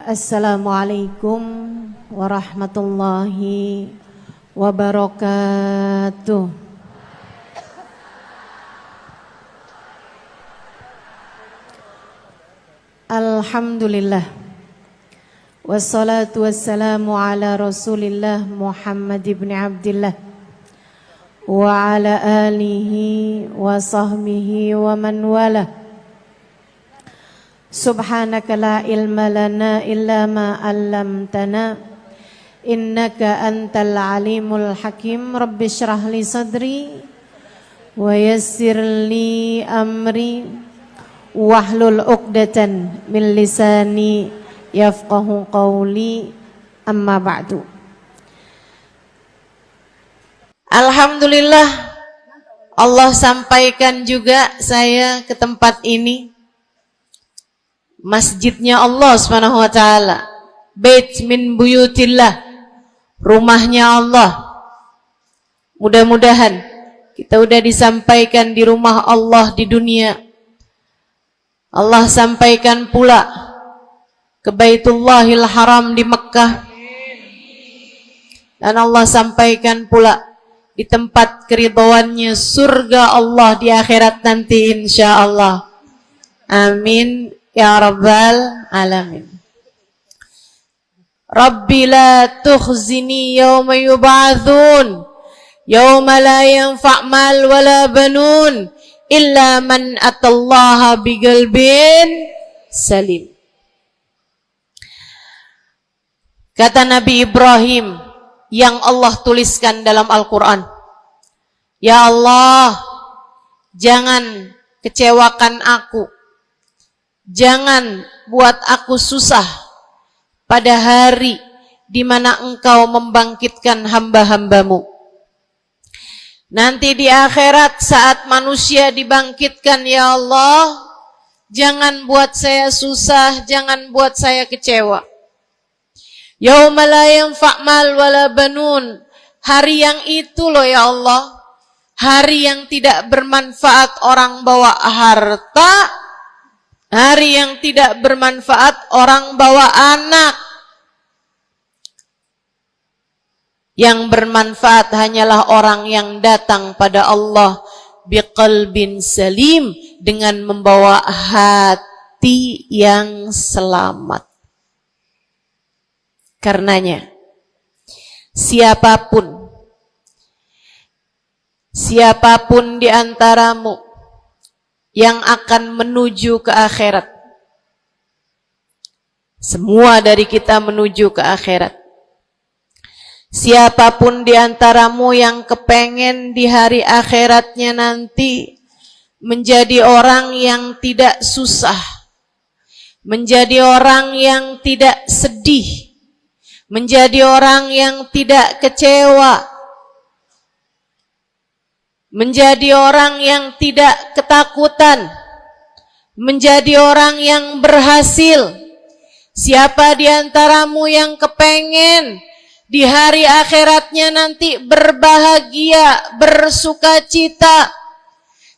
Assalamualaikum warahmatullahi wabarakatuh. Alhamdulillah. Wassalatu wassalamu ala Rasulillah Muhammad ibn Abdillah wa ala alihi wa sahbihi wa man wala. Subhanaka la ilma lana illa ma 'allamtana innaka antal alimul hakim. Rabbi shrah li sadri wa yassir li amri wahlul 'uqdatan min lisani yafqahu qawli. Amma ba'du. Alhamdulillah, Allah sampaikan juga saya ke tempat ini. Masjidnya Allah Subhanahu wa taala, bait min buyutillah, rumahnya Allah. Mudah-mudahan kita udah disampaikan di rumah Allah di dunia. Allah sampaikan pula ke Baitullahil Haram di Mekkah. Dan Allah sampaikan pula di tempat keridhaannya surga Allah di akhirat nanti insyaallah. Amin ya rabbal alamin. Rabbi la tukhzini yawma yub'atsun yawma la yanfa' mal wala banun illa man atallaha biqalbin salim. Kata Nabi Ibrahim yang Allah tuliskan dalam Al-Quran, ya Allah, jangan kecewakan aku, jangan buat aku susah pada hari di mana Engkau membangkitkan hamba-hambamu. Nanti di akhirat saat manusia dibangkitkan, ya Allah, jangan buat saya susah, jangan buat saya kecewa. Yauma la yanfa' mal wala banun. Hari yang itu loh ya Allah, hari yang tidak bermanfaat orang bawa harta, hari yang tidak bermanfaat orang bawa anak. Yang bermanfaat hanyalah orang yang datang pada Allah biqalbin salim, dengan membawa hati yang selamat. Karenanya siapapun di antaramu yang akan menuju ke akhirat, semua dari kita menuju ke akhirat. Siapapun di antaramu yang kepengen di hari akhiratnya nanti menjadi orang yang tidak susah, menjadi orang yang tidak sedih, menjadi orang yang tidak kecewa, menjadi orang yang tidak ketakutan, menjadi orang yang berhasil. Siapa di antaramu yang kepengen di hari akhiratnya nanti berbahagia, bersukacita?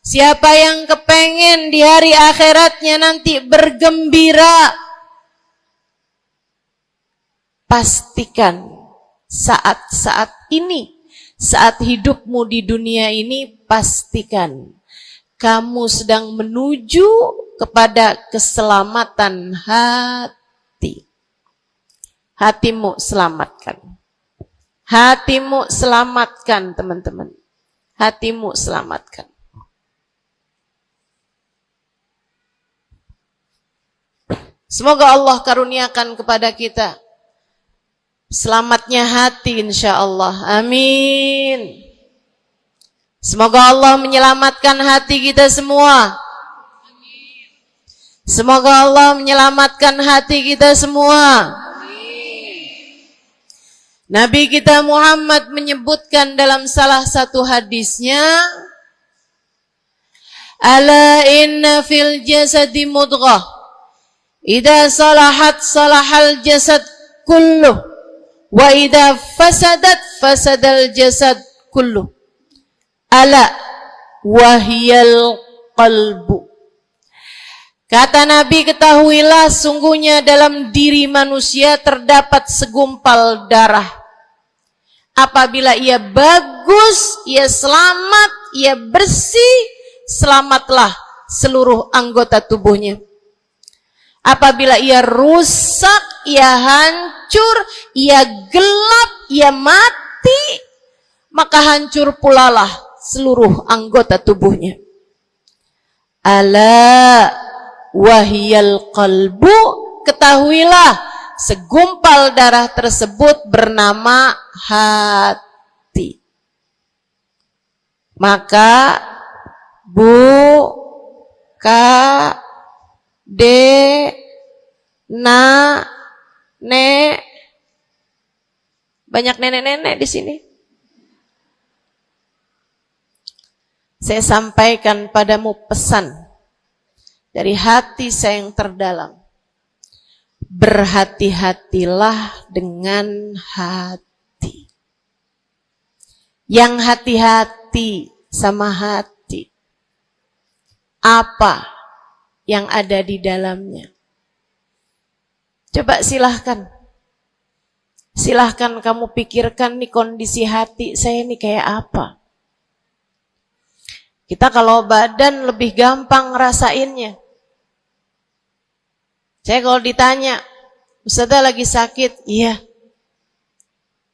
Siapa yang kepengen di hari akhiratnya nanti bergembira? Pastikan saat-saat ini, saat hidupmu di dunia ini, pastikan kamu sedang menuju kepada keselamatan hati. Hatimu selamatkan. Hatimu selamatkan, teman-teman. Hatimu selamatkan. Semoga Allah karuniakan kepada kita selamatnya hati insyaallah. Amin. Semoga Allah menyelamatkan hati kita semua. Semoga Allah menyelamatkan hati kita semua. Nabi kita Muhammad menyebutkan dalam salah satu hadisnya, ala inna fil jasadi mudghah, idza salahat salahal jasad kulluh, wa idza fasadat fasadal jasad kullu. Ala wahiyal qalbu. Kata Nabi, ketahuilah sungguhnya dalam diri manusia terdapat segumpal darah. Apabila ia bagus, ia selamat, ia bersih, selamatlah seluruh anggota tubuhnya. Apabila ia rusak, ia hancur, ia gelap, ia mati, maka hancur pulalah seluruh anggota tubuhnya. Ala wahiyal qalbu, ketahuilah segumpal darah tersebut bernama hati. Maka banyak nenek-nenek di sini. Saya sampaikan padamu pesan dari hati saya yang terdalam. Berhati-hatilah dengan hati. Yang hati-hati sama hati. Apa yang ada di dalamnya? Coba silahkan. Silahkan kamu pikirkan nih kondisi hati saya ini kayak apa. Kita kalau badan lebih gampang ngerasainnya. Saya kalau ditanya, Ustazah lagi sakit? Iya.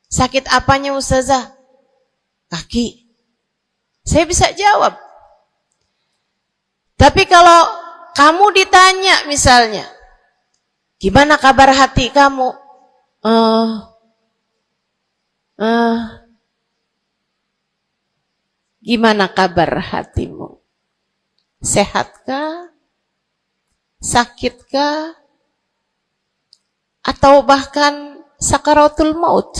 Sakit apanya Ustazah? Kaki. Saya bisa jawab. Tapi kalau kamu ditanya misalnya, gimana kabar hati kamu? Gimana kabar hatimu? Sehatkah? Sakitkah? Atau bahkan sakaratul maut?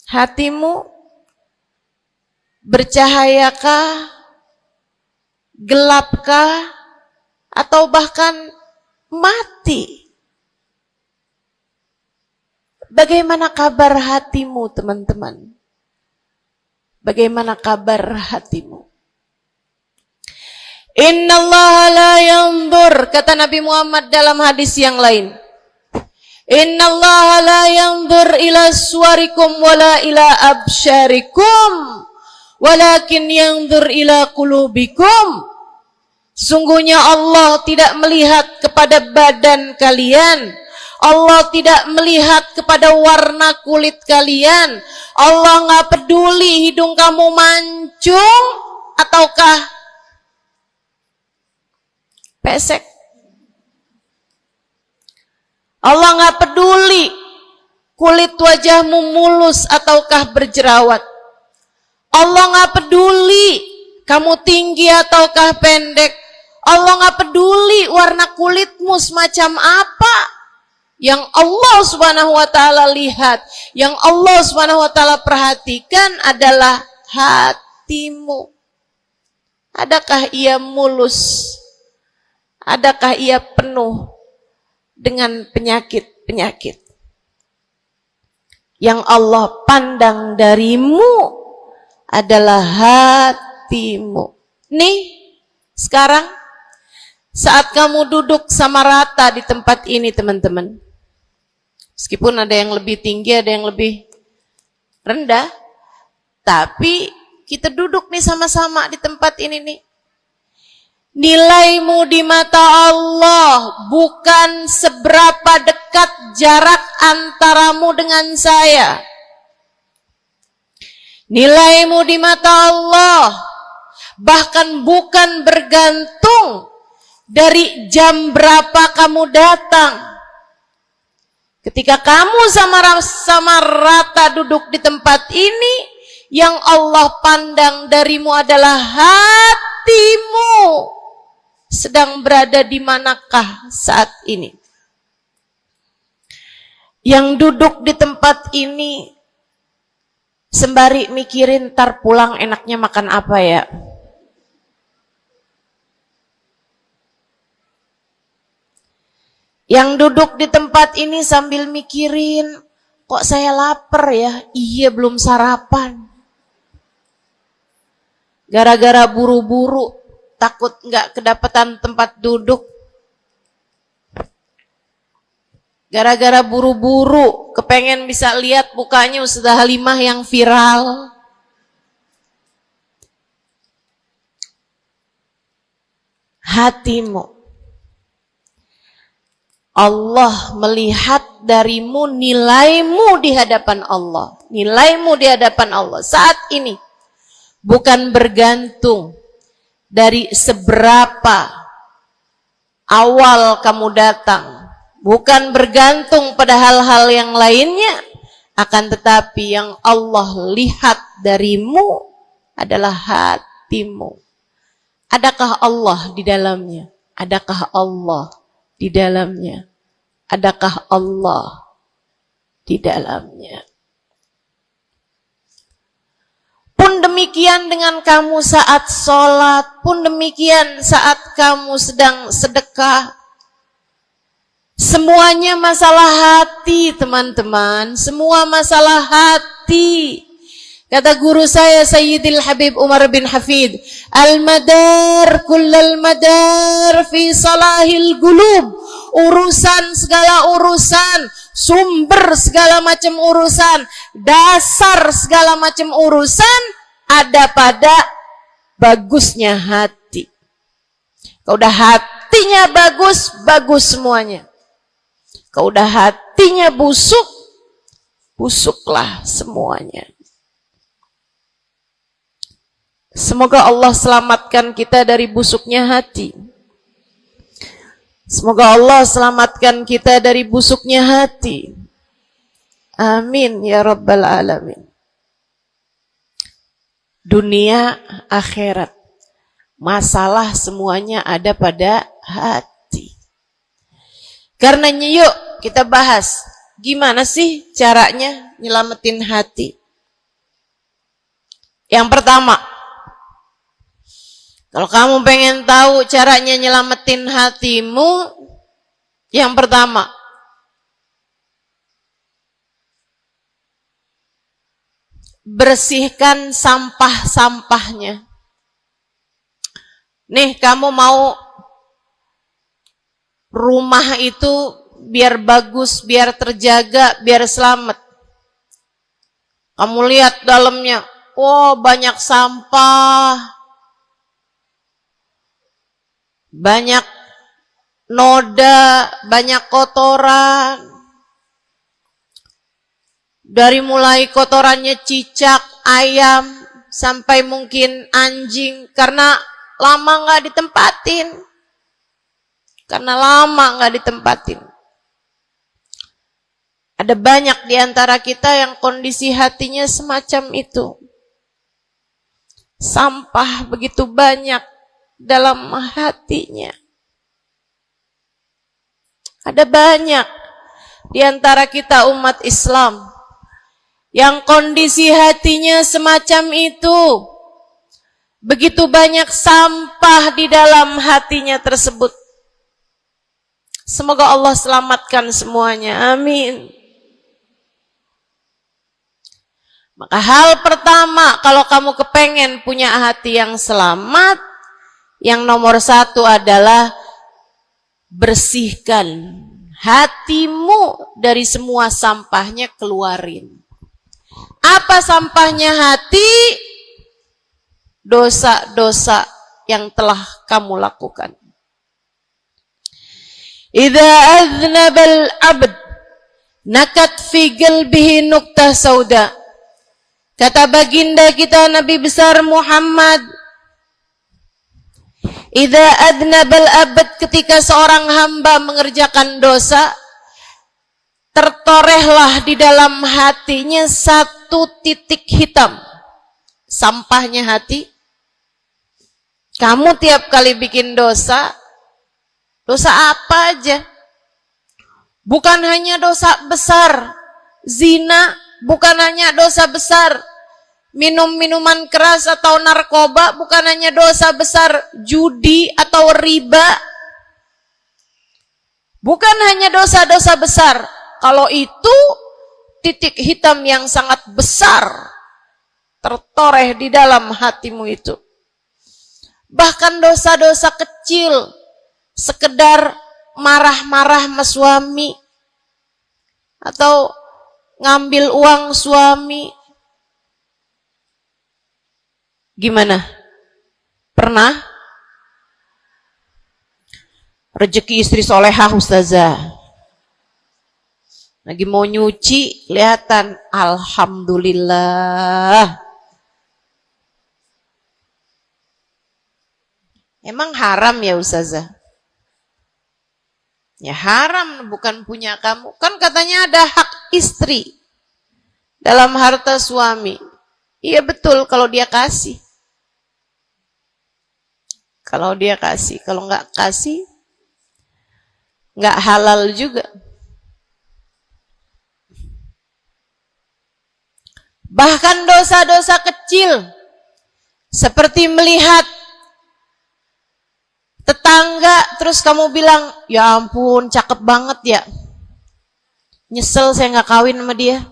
Hatimu bercahayakah? Gelapkah? Atau bahkan mati? Bagaimana kabar hatimu, teman-teman? Bagaimana kabar hatimu? Innallaha la yanzur, kata Nabi Muhammad dalam hadis yang lain. Innallaha la yanzur ila suwarikum wala ila absyarikum, walakin yanzur ila qulubikum. Sungguhnya Allah tidak melihat kepada badan kalian. Allah tidak melihat kepada warna kulit kalian. Allah nggak peduli hidung kamu mancung ataukah pesek. Allah nggak peduli kulit wajahmu mulus ataukah berjerawat. Allah nggak peduli kamu tinggi ataukah pendek. Allah nggak peduli warna kulitmu semacam apa. Yang Allah Subhanahu wa taala lihat, yang Allah Subhanahu wa taala perhatikan adalah hatimu. Adakah ia mulus? Adakah ia penuh dengan penyakit-penyakit? Yang Allah pandang darimu adalah hatimu. Nih, sekarang saat kamu duduk sama rata di tempat ini, teman-teman. Meskipun ada yang lebih tinggi, ada yang lebih rendah, tapi kita duduk nih sama-sama di tempat ini nih. Nilaimu di mata Allah bukan seberapa dekat jarak antaramu dengan saya. Nilaimu di mata Allah bahkan bukan bergantung dari jam berapa kamu datang. Ketika kamu sama rata duduk di tempat ini, yang Allah pandang darimu adalah hatimu. Sedang berada di manakah saat ini? Yang duduk di tempat ini sembari mikirin ntar pulang enaknya makan apa ya? Yang duduk di tempat ini sambil mikirin, kok saya lapar ya? Iya, belum sarapan. Gara-gara buru-buru takut nggak kedapatan tempat duduk. Gara-gara buru-buru, kepengen bisa lihat mukanya Ustazah Halimah yang viral. Hatimu. Allah melihat darimu nilaimu di hadapan Allah. Nilaimu di hadapan Allah saat ini. Bukan bergantung dari seberapa awal kamu datang. Bukan bergantung pada hal-hal yang lainnya, akan tetapi yang Allah lihat darimu adalah hatimu. Adakah Allah di dalamnya? Adakah Allah di dalamnya? Adakah Allah di dalamnya? Pun demikian dengan kamu saat sholat, pun demikian saat kamu sedang sedekah. Semuanya masalah hati, teman-teman. Semua masalah hati. Kata guru saya Sayyidil Habib Umar bin Hafid, al-madar kullal madar fi salahil gulub. Urusan segala urusan, sumber segala macam urusan, dasar segala macam urusan ada pada bagusnya hati. Kalau udah hatinya bagus, bagus semuanya. Kalau udah hatinya busuk, busuklah semuanya. Semoga Allah selamatkan kita dari busuknya hati. Semoga Allah selamatkan kita dari busuknya hati. Amin ya rabbal alamin. Dunia, akhirat, masalah semuanya ada pada hati. Karenanya yuk kita bahas gimana sih caranya nyelamatin hati. Yang pertama, kalau kamu pengen tahu caranya nyelamatin hatimu, yang pertama, bersihkan sampah-sampahnya. Nih, kamu mau rumah itu biar bagus, biar terjaga, biar selamat. Kamu lihat dalamnya, oh banyak sampah, banyak noda, banyak kotoran. Dari mulai kotorannya cicak, ayam, sampai mungkin anjing, karena lama nggak ditempatin. Karena lama nggak ditempatin. Ada banyak di antara kita yang kondisi hatinya semacam itu. Sampah begitu banyak dalam hatinya. Ada banyak di antara kita umat Islam yang kondisi hatinya semacam itu. Begitu banyak sampah di dalam hatinya tersebut. Semoga Allah selamatkan semuanya. Amin. Maka hal pertama, kalau kamu kepengen punya hati yang selamat, yang nomor satu adalah bersihkan hatimu dari semua sampahnya, keluarin. Apa sampahnya hati? Dosa-dosa yang telah kamu lakukan. Idza aznabal abd nakat fi qalbihi nuqtah sauda. Kata baginda kita Nabi besar Muhammad, idza aznabal abd, ketika seorang hamba mengerjakan dosa, tertorehlah di dalam hatinya satu titik hitam. Sampahnya hati. Kamu tiap kali bikin dosa, dosa apa aja? Bukan hanya dosa besar, zina, bukan hanya dosa besar, minum minuman keras atau narkoba, bukan hanya dosa besar, judi atau riba. Bukan hanya dosa-dosa besar. Kalau itu titik hitam yang sangat besar tertoreh di dalam hatimu itu. Bahkan dosa-dosa kecil, sekedar marah-marah sama suami, atau ngambil uang suami. Gimana? Pernah? Rezeki istri solehah ustazah. Lagi mau nyuci, kelihatan, alhamdulillah. Emang haram ya ustazah? Ya haram, bukan punya kamu. Kan katanya ada hak istri dalam harta suami. Iya betul kalau dia kasih. Kalau dia kasih, kalau nggak kasih, nggak halal juga. Bahkan dosa-dosa kecil, seperti melihat tetangga, terus kamu bilang, ya ampun, cakep banget ya. Nyesel saya nggak kawin sama dia.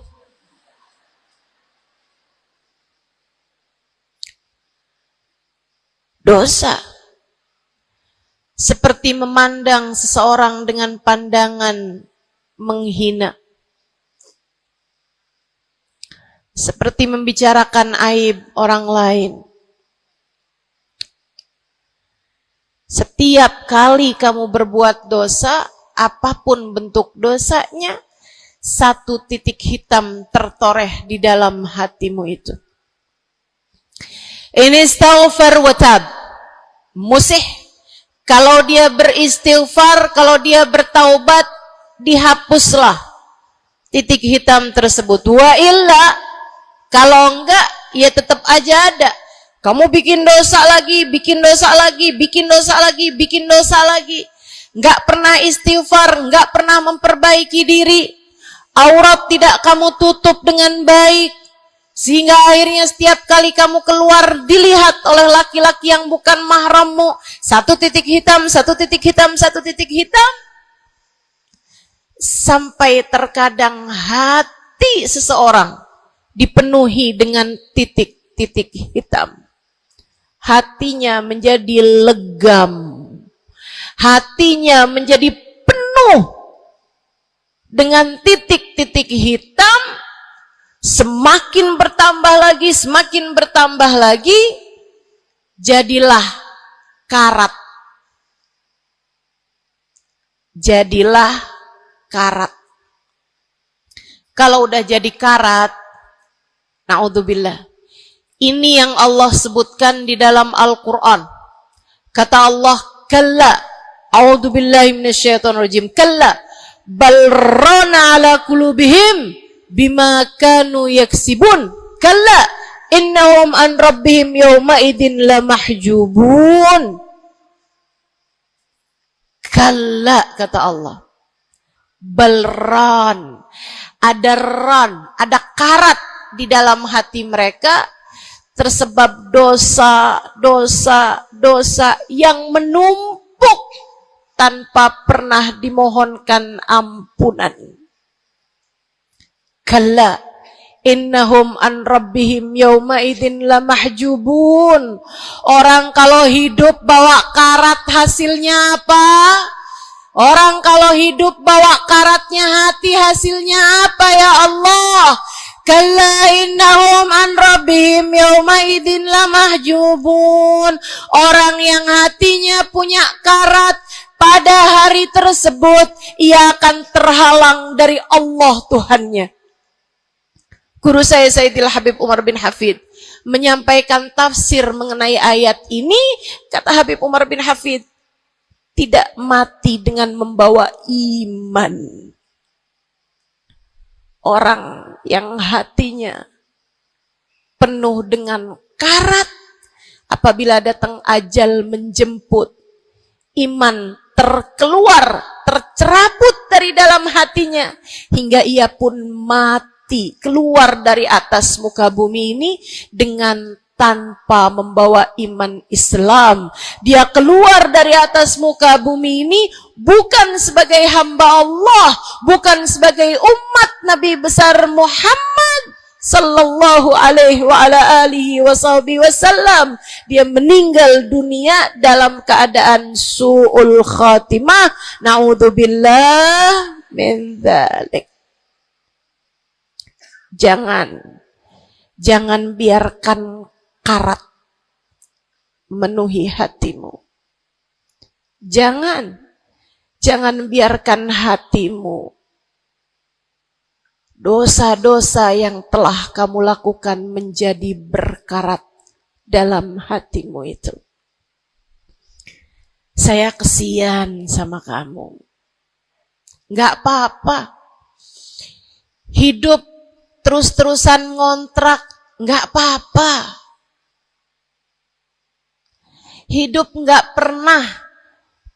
Dosa. Seperti memandang seseorang dengan pandangan menghina. Seperti membicarakan aib orang lain. Setiap kali kamu berbuat dosa, apapun bentuk dosanya, satu titik hitam tertoreh di dalam hatimu itu. Ini istighfar wa tab. Musih. Kalau dia beristighfar, kalau dia bertaubat, dihapuslah titik hitam tersebut. Wa illa, kalau enggak, ya tetap aja ada. Kamu bikin dosa lagi, bikin dosa lagi, bikin dosa lagi, bikin dosa lagi. Enggak pernah istighfar, enggak pernah memperbaiki diri. Aurat tidak kamu tutup dengan baik. Sehingga akhirnya setiap kali kamu keluar dilihat oleh laki-laki yang bukan mahrammu. Satu titik hitam, satu titik hitam, satu titik hitam. Sampai terkadang hati seseorang dipenuhi dengan titik-titik hitam. Hatinya menjadi legam. Hatinya menjadi penuh dengan titik-titik hitam. Semakin bertambah lagi, semakin bertambah lagi, jadilah karat. Jadilah karat. Kalau udah jadi karat, na'udzubillah. Ini yang Allah sebutkan di dalam Al-Quran. Kata Allah, kalla, a'udzubillahi minasyaitonirrajim, kalla, balrana ala qulubihim bima kanu yaksibun, kalla innahum an rabbihim yawma idin lamahjubun. Kalla, kata Allah, balran, ada ran, ada karat di dalam hati mereka, tersebab dosa, dosa, dosa yang menumpuk tanpa pernah dimohonkan ampunan. Kalla innahum an rabbihim yawma idzin lamahjubun. Orang kalau hidup bawa karat hasilnya apa? Orang kalau hidup bawa karatnya hati hasilnya apa ya Allah? Kalla innahum an rabbihim yawma idzin lamahjubun. Orang yang hatinya punya karat, pada hari tersebut ia akan terhalang dari Allah Tuhannya. Guru saya Sayyidil Habib Umar bin Hafid menyampaikan tafsir mengenai ayat ini. Kata Habib Umar bin Hafid, tidak mati dengan membawa iman. Orang yang hatinya penuh dengan karat, apabila datang ajal menjemput, iman terkeluar, tercerabut dari dalam hatinya, hingga ia pun mati, keluar dari atas muka bumi ini dengan tanpa membawa iman Islam. Dia keluar dari atas muka bumi ini bukan sebagai hamba Allah, bukan sebagai umat Nabi besar Muhammad, sallallahu alaihi wa ala alihi wasallam, dia meninggal dunia dalam keadaan su'ul khatimah. Na'udzubillah min dzalik. Jangan biarkan karat memenuhi hatimu. Jangan biarkan hatimu, dosa-dosa yang telah kamu lakukan menjadi berkarat dalam hatimu itu. Saya kesian sama kamu. Nggak apa-apa. Hidup terus-terusan ngontrak, nggak apa-apa. Hidup nggak pernah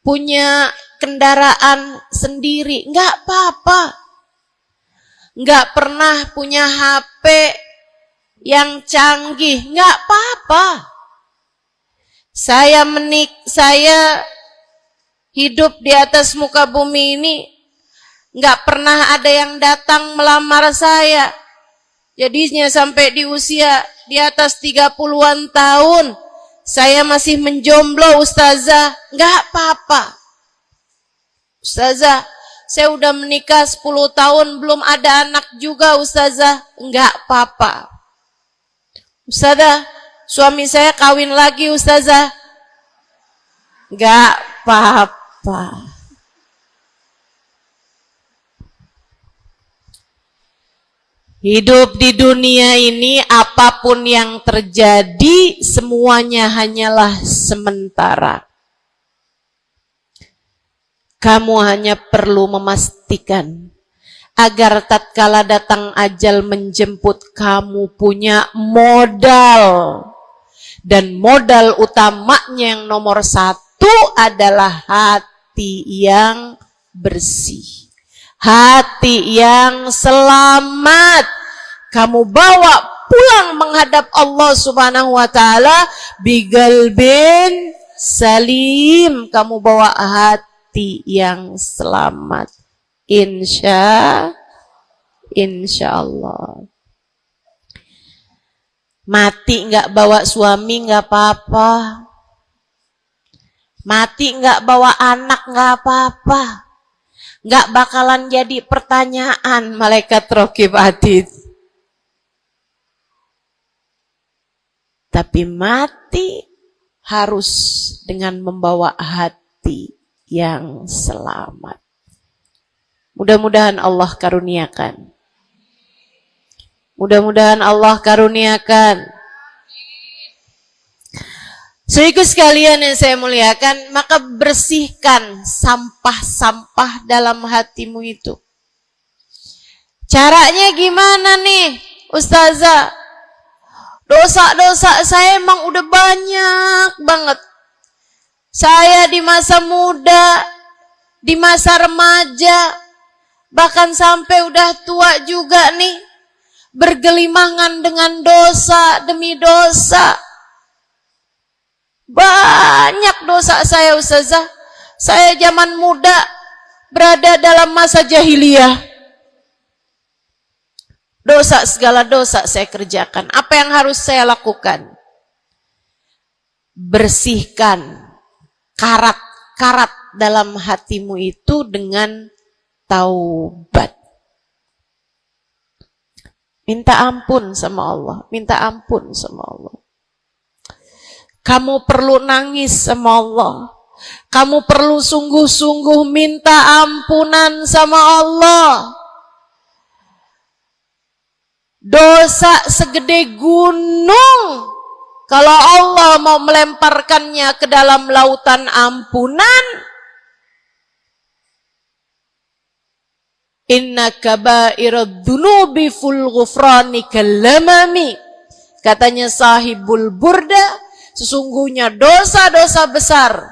punya kendaraan sendiri, nggak apa-apa. Nggak pernah punya HP yang canggih, nggak apa-apa. Saya hidup di atas muka bumi ini, nggak pernah ada yang datang melamar saya. Jadinya sampai di usia di atas 30-an tahun, saya masih menjomblo, Ustazah. Nggak apa-apa. Ustazah, saya udah menikah 10 tahun, belum ada anak juga, Ustazah. Nggak apa-apa. Ustazah, suami saya kawin lagi, Ustazah. Nggak apa-apa. Hidup di dunia ini, apapun yang terjadi, semuanya hanyalah sementara. Kamu hanya perlu memastikan agar tatkala datang ajal menjemput, kamu punya modal. Dan modal utamanya yang nomor 1 adalah hati yang bersih. Hati yang selamat. Kamu bawa pulang menghadap Allah Subhanahu wa ta'ala bigalbin salim. Kamu bawa hati yang selamat. Insya Allah. Mati nggak bawa suami nggak apa-apa. Mati nggak bawa anak nggak apa-apa. Nggak bakalan jadi pertanyaan malaikat raqib atid. Tapi mati harus dengan membawa hati yang selamat. Mudah-mudahan Allah karuniakan. Mudah-mudahan Allah karuniakan. Saudaraku sekalian yang saya muliakan, maka bersihkan sampah-sampah dalam hatimu itu. Caranya gimana nih, Ustazah? Dosa-dosa saya emang udah banyak banget. Saya di masa muda, di masa remaja, bahkan sampai udah tua juga nih, bergelimangan dengan dosa demi dosa. Banyak dosa saya, Ustazah. Saya zaman muda berada dalam masa jahiliyah. Dosa, segala dosa saya kerjakan. Apa yang harus saya lakukan? Bersihkan karat-karat dalam hatimu itu dengan taubat. Minta ampun sama Allah. Minta ampun sama Allah. Kamu perlu nangis sama Allah. Kamu perlu sungguh-sungguh minta ampunan sama Allah. Dosa segede gunung, kalau Allah mau melemparkannya ke dalam lautan ampunan, inna kaba'irad dunubi ful ghufrani kallamami. Katanya sahibul burda, sesungguhnya dosa-dosa besar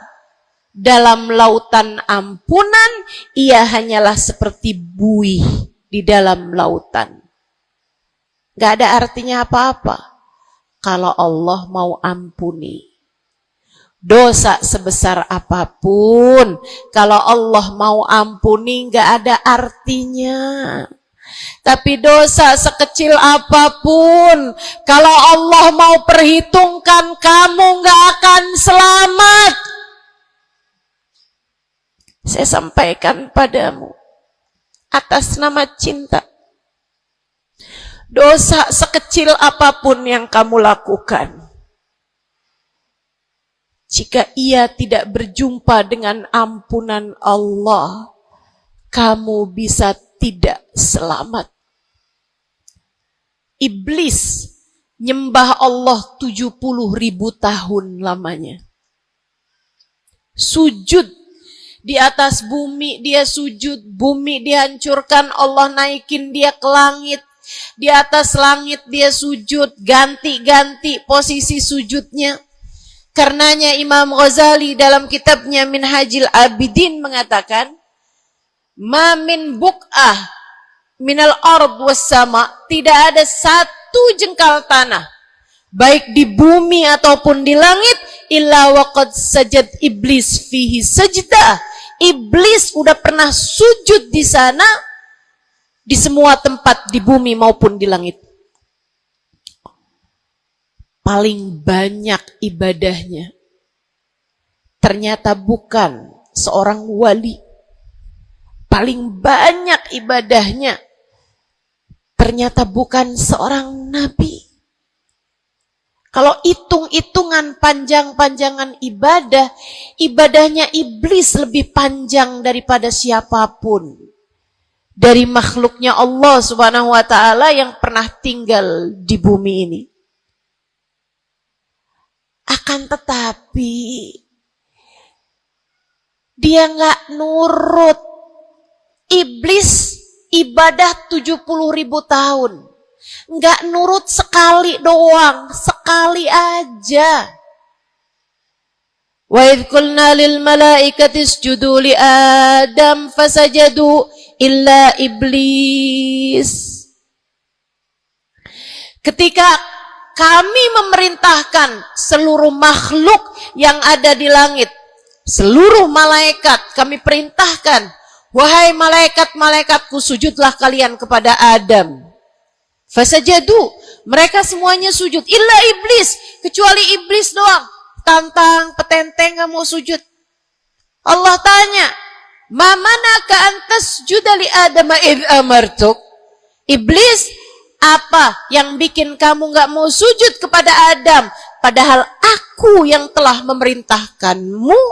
dalam lautan ampunan, ia hanyalah seperti buih di dalam lautan. Gak ada artinya apa-apa kalau Allah mau ampuni. Dosa sebesar apapun, kalau Allah mau ampuni gak ada artinya. Tapi dosa sekecil apapun, kalau Allah mau perhitungkan, kamu gak akan selamat. Saya sampaikan padamu atas nama cinta. Dosa sekecil apapun yang kamu lakukan, jika ia tidak berjumpa dengan ampunan Allah, kamu bisa tidak selamat. Iblis nyembah Allah 70.000 tahun lamanya. Sujud di atas bumi, dia sujud, bumi dihancurkan, Allah naikin dia ke langit. Di atas langit dia sujud, ganti-ganti posisi sujudnya. Karenanya Imam Ghazali dalam kitabnya Minhajul Abidin mengatakan, ma min buk'ah minal ard was sama, tidak ada satu jengkal tanah, baik di bumi ataupun di langit, illa waqad sajad iblis fihi sajdah. Iblis udah pernah sujud di sana, di semua tempat di bumi maupun di langit. Paling banyak ibadahnya ternyata bukan seorang wali. Paling banyak ibadahnya ternyata bukan seorang nabi. Kalau hitung-hitungan panjang-panjangan ibadah, ibadahnya iblis lebih panjang daripada siapapun dari makhluknya Allah Subhanahu wa ta'ala yang pernah tinggal di bumi ini. Akan tetapi dia nggak nurut. Iblis ibadah 70.000 tahun, nggak nurut sekali doang, sekali aja. Wa idh qulna lil malaikati isjudu li Adam fasajadu illa iblis. Ketika kami memerintahkan seluruh makhluk yang ada di langit, seluruh malaikat kami perintahkan, wahai malaikat-malaikatku, sujudlah kalian kepada Adam. Fasajadu, mereka semuanya sujud, illa iblis, kecuali iblis doang. Tantang, petenteng gak mau sujud. Allah tanya, ma manaka antas judali Adam id amartuk? Iblis, apa yang bikin kamu gak mau sujud kepada Adam? Padahal aku yang telah memerintahkanmu.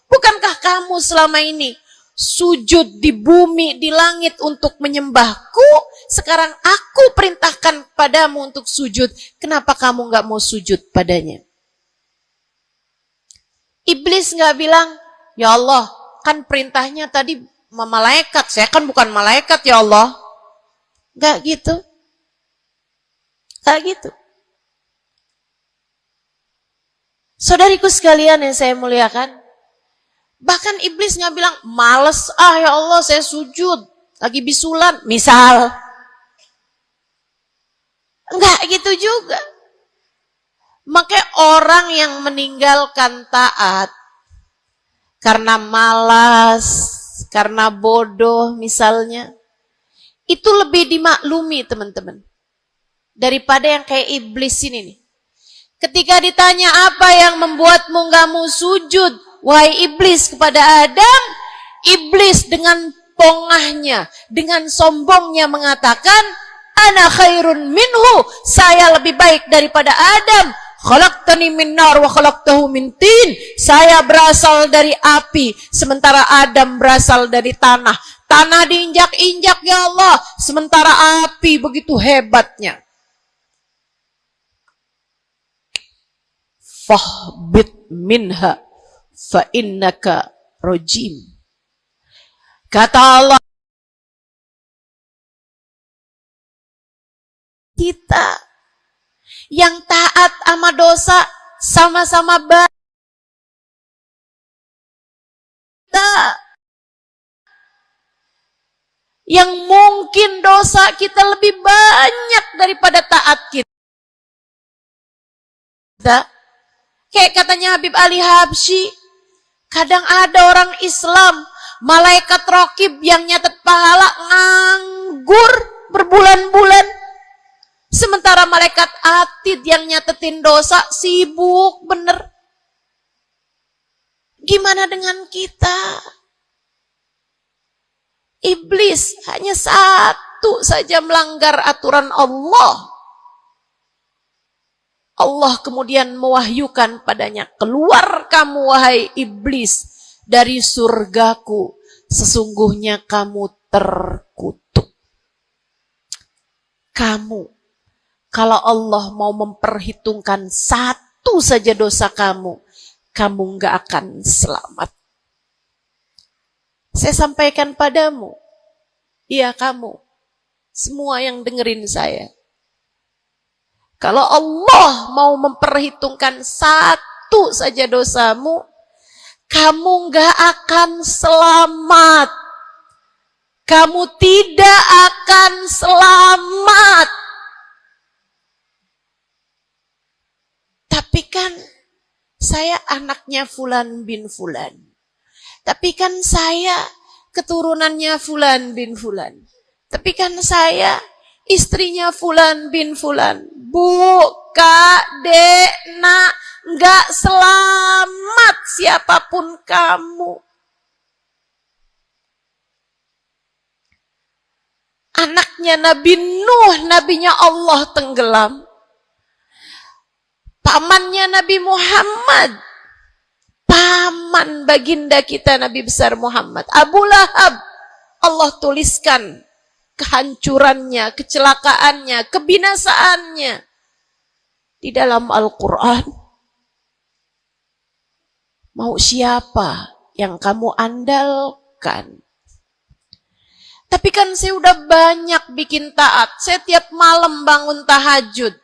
Bukankah kamu selama ini sujud di bumi, di langit untuk menyembahku? Sekarang aku perintahkan padamu untuk sujud. Kenapa kamu gak mau sujud padanya? Iblis gak bilang, ya Allah, kan perintahnya tadi malaikat, saya kan bukan malaikat ya Allah. Gak gitu. Gak gitu. Saudariku sekalian yang saya muliakan, bahkan iblis gak bilang, males ya Allah saya sujud, lagi bisulan, misal. Enggak gitu juga. Makanya orang yang meninggalkan taat karena malas, karena bodoh misalnya, itu lebih dimaklumi teman-teman daripada yang kayak iblis ini nih. Ketika ditanya apa yang membuatmu gak mau sujud, wahai iblis, kepada Adam, iblis dengan pongahnya, dengan sombongnya mengatakan, ana khairun minhu, saya lebih baik daripada Adam. Khalaqtani min nar wa khalaqtahu min tin. Saya berasal dari api, sementara Adam berasal dari tanah. Tanah diinjak-injak ya Allah, sementara api begitu hebatnya. Fahbit minha fa innaka rajim. Kata Allah, kita yang taat sama dosa sama-sama baik. Yang mungkin dosa kita lebih banyak daripada taat kita. Kayak katanya Habib Ali Habsyi, kadang ada orang Islam, malaikat rokib yang nyatet pahala nganggur, malaikat atid yang nyatetin dosa, sibuk bener. Gimana dengan kita? Iblis hanya satu saja melanggar aturan Allah. Allah kemudian mewahyukan padanya, keluar kamu wahai iblis dari surgaku, sesungguhnya kamu terkutuk. Kamu, kalau Allah mau memperhitungkan satu saja dosa kamu, kamu nggak akan selamat. Saya sampaikan padamu, iya kamu, semua yang dengerin saya. Kalau Allah mau memperhitungkan satu saja dosamu, kamu nggak akan selamat. Kamu tidak akan selamat. Tapi kan saya anaknya Fulan bin Fulan. Tapi kan saya keturunannya Fulan bin Fulan. Tapi kan saya istrinya Fulan bin Fulan. Bu, Kak, Dek, Nak, nggak selamat siapapun kamu. Anaknya Nabi Nuh, nabinya Allah tenggelam. Pamannya Nabi Muhammad, paman baginda kita Nabi besar Muhammad, Abu Lahab, Allah tuliskan kehancurannya, kecelakaannya, kebinasaannya di dalam Al-Quran. Mau siapa yang kamu andalkan? Tapi kan saya udah banyak bikin taat, saya tiap malam bangun tahajud.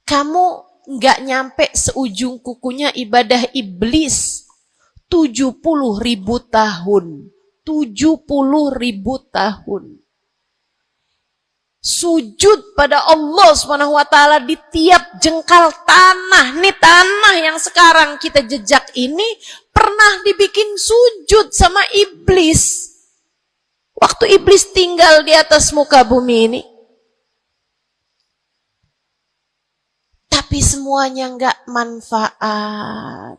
Kamu nggak nyampe seujung kukunya ibadah iblis 70.000 tahun. 70.000 tahun. Sujud pada Allah Subhanahu wa taala di tiap jengkal tanah. Nih tanah yang sekarang kita jejak ini pernah dibikin sujud sama iblis. Waktu iblis tinggal di atas muka bumi ini. Tapi semuanya nggak manfaat.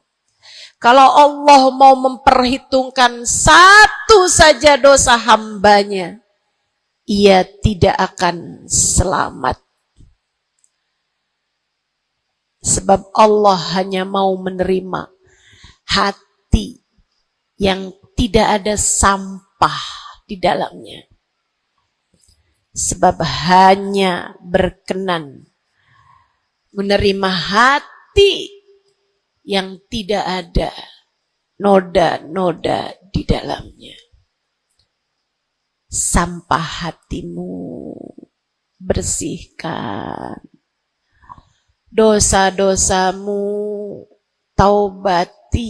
Kalau Allah mau memperhitungkan satu saja dosa hambanya, ia tidak akan selamat. Sebab Allah hanya mau menerima hati yang tidak ada sampah di dalamnya. Sebab hanya berkenan menerima hati yang tidak ada noda-noda di dalamnya. Sampah hatimu bersihkan. Dosa-dosamu taubati.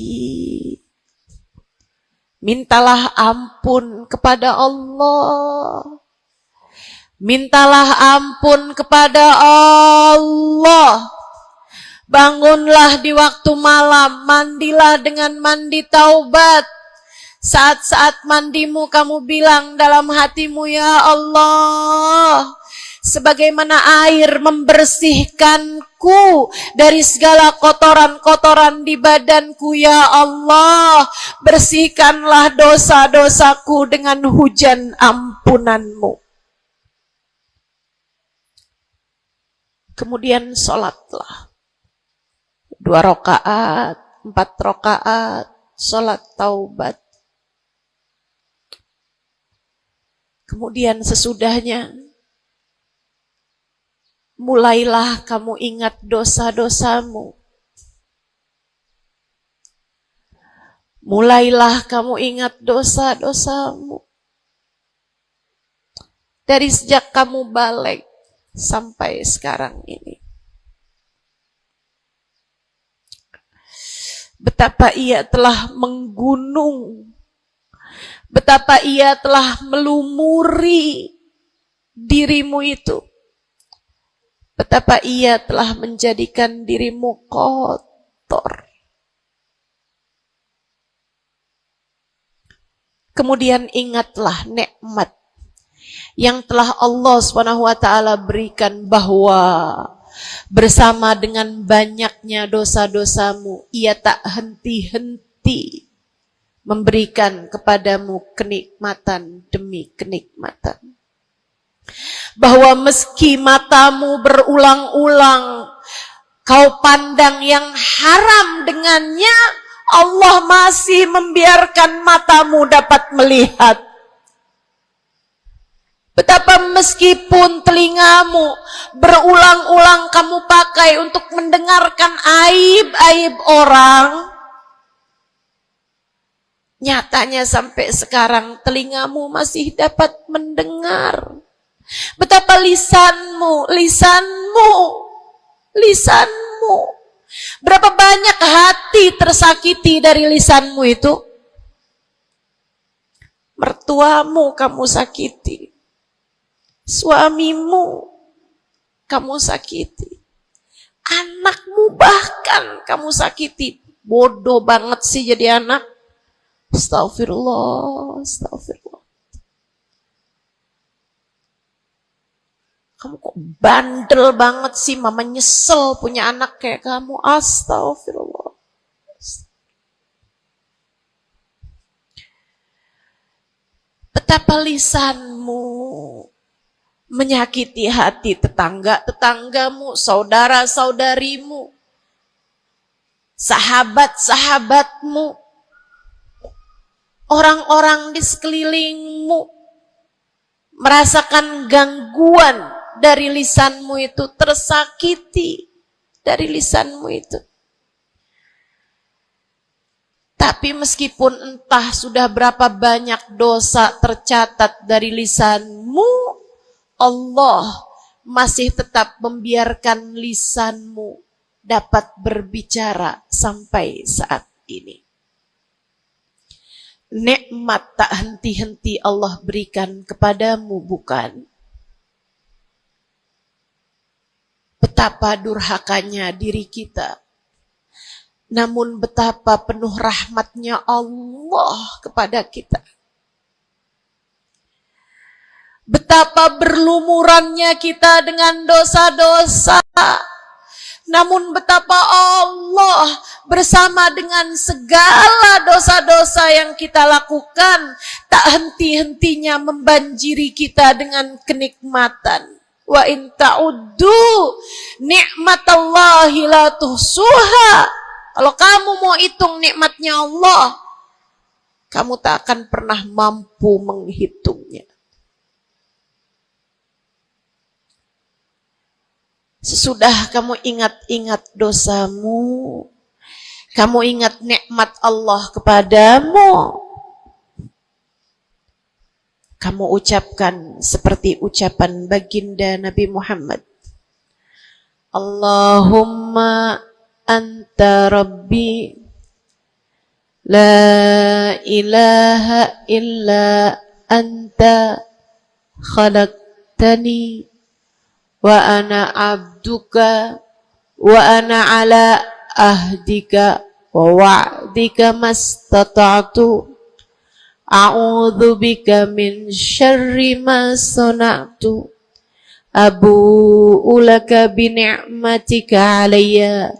Mintalah ampun kepada Allah. Mintalah ampun kepada Allah. Bangunlah di waktu malam, mandilah dengan mandi taubat. Saat-saat mandimu kamu bilang dalam hatimu, ya Allah, sebagaimana air membersihkanku dari segala kotoran-kotoran di badanku, ya Allah, bersihkanlah dosa-dosaku dengan hujan ampunanmu. Kemudian sholatlah 2 rakaat, 4 rakaat, sholat taubat. Kemudian sesudahnya, mulailah kamu ingat dosa-dosamu. Mulailah kamu ingat dosa-dosamu. Dari sejak kamu balik sampai sekarang ini. Betapa ia telah menggunung. Betapa ia telah melumuri dirimu itu. Betapa ia telah menjadikan dirimu kotor. Kemudian ingatlah nikmat yang telah Allah SWT berikan, bahwa bersama dengan banyaknya dosa-dosamu, ia tak henti-henti memberikan kepadamu kenikmatan demi kenikmatan. Bahwa meski matamu berulang-ulang kau pandang yang haram dengannya, Allah masih membiarkan matamu dapat melihat. Betapa meskipun telingamu berulang-ulang kamu pakai untuk mendengarkan aib-aib orang, nyatanya sampai sekarang telingamu masih dapat mendengar. Betapa lisanmu. Berapa banyak hati tersakiti dari lisanmu itu. Mertuamu kamu sakiti. Suamimu kamu sakiti. Anakmu bahkan kamu sakiti. Bodoh banget sih jadi anak. Astagfirullah. Kamu kok bandel banget sih, mama nyesel punya anak kayak kamu. Astagfirullah. Betapa lisanmu menyakiti hati tetanggamu, saudara-saudarimu, sahabat-sahabatmu, orang-orang di sekelilingmu, merasakan gangguan dari lisanmu itu, tersakiti dari lisanmu itu. Tapi meskipun entah sudah berapa banyak dosa tercatat dari lisanmu, Allah masih tetap membiarkan lisanmu dapat berbicara sampai saat ini. Nikmat tak henti-henti Allah berikan kepadamu, bukan? Betapa durhakanya diri kita. Namun betapa penuh rahmatnya Allah kepada kita. Betapa berlumurannya kita dengan dosa-dosa. Namun betapa Allah bersama dengan segala dosa-dosa yang kita lakukan, tak henti-hentinya membanjiri kita dengan kenikmatan. Wa in ta'uddu ni'matallahi la tuhsuha. Kalau kamu mau hitung nikmatnya Allah, kamu tak akan pernah mampu menghitungnya. Sesudah kamu ingat-ingat dosamu, kamu ingat nikmat Allah kepadamu, kamu ucapkan seperti ucapan baginda Nabi Muhammad. Allahumma anta rabbi la ilaha illa anta khalaqtani wa ana abduka wa ana ala ahdika wa wa'dika mastata'tu a'udzu bika min syarri ma sana'tu abu'u laka bi ni'matika 'alayya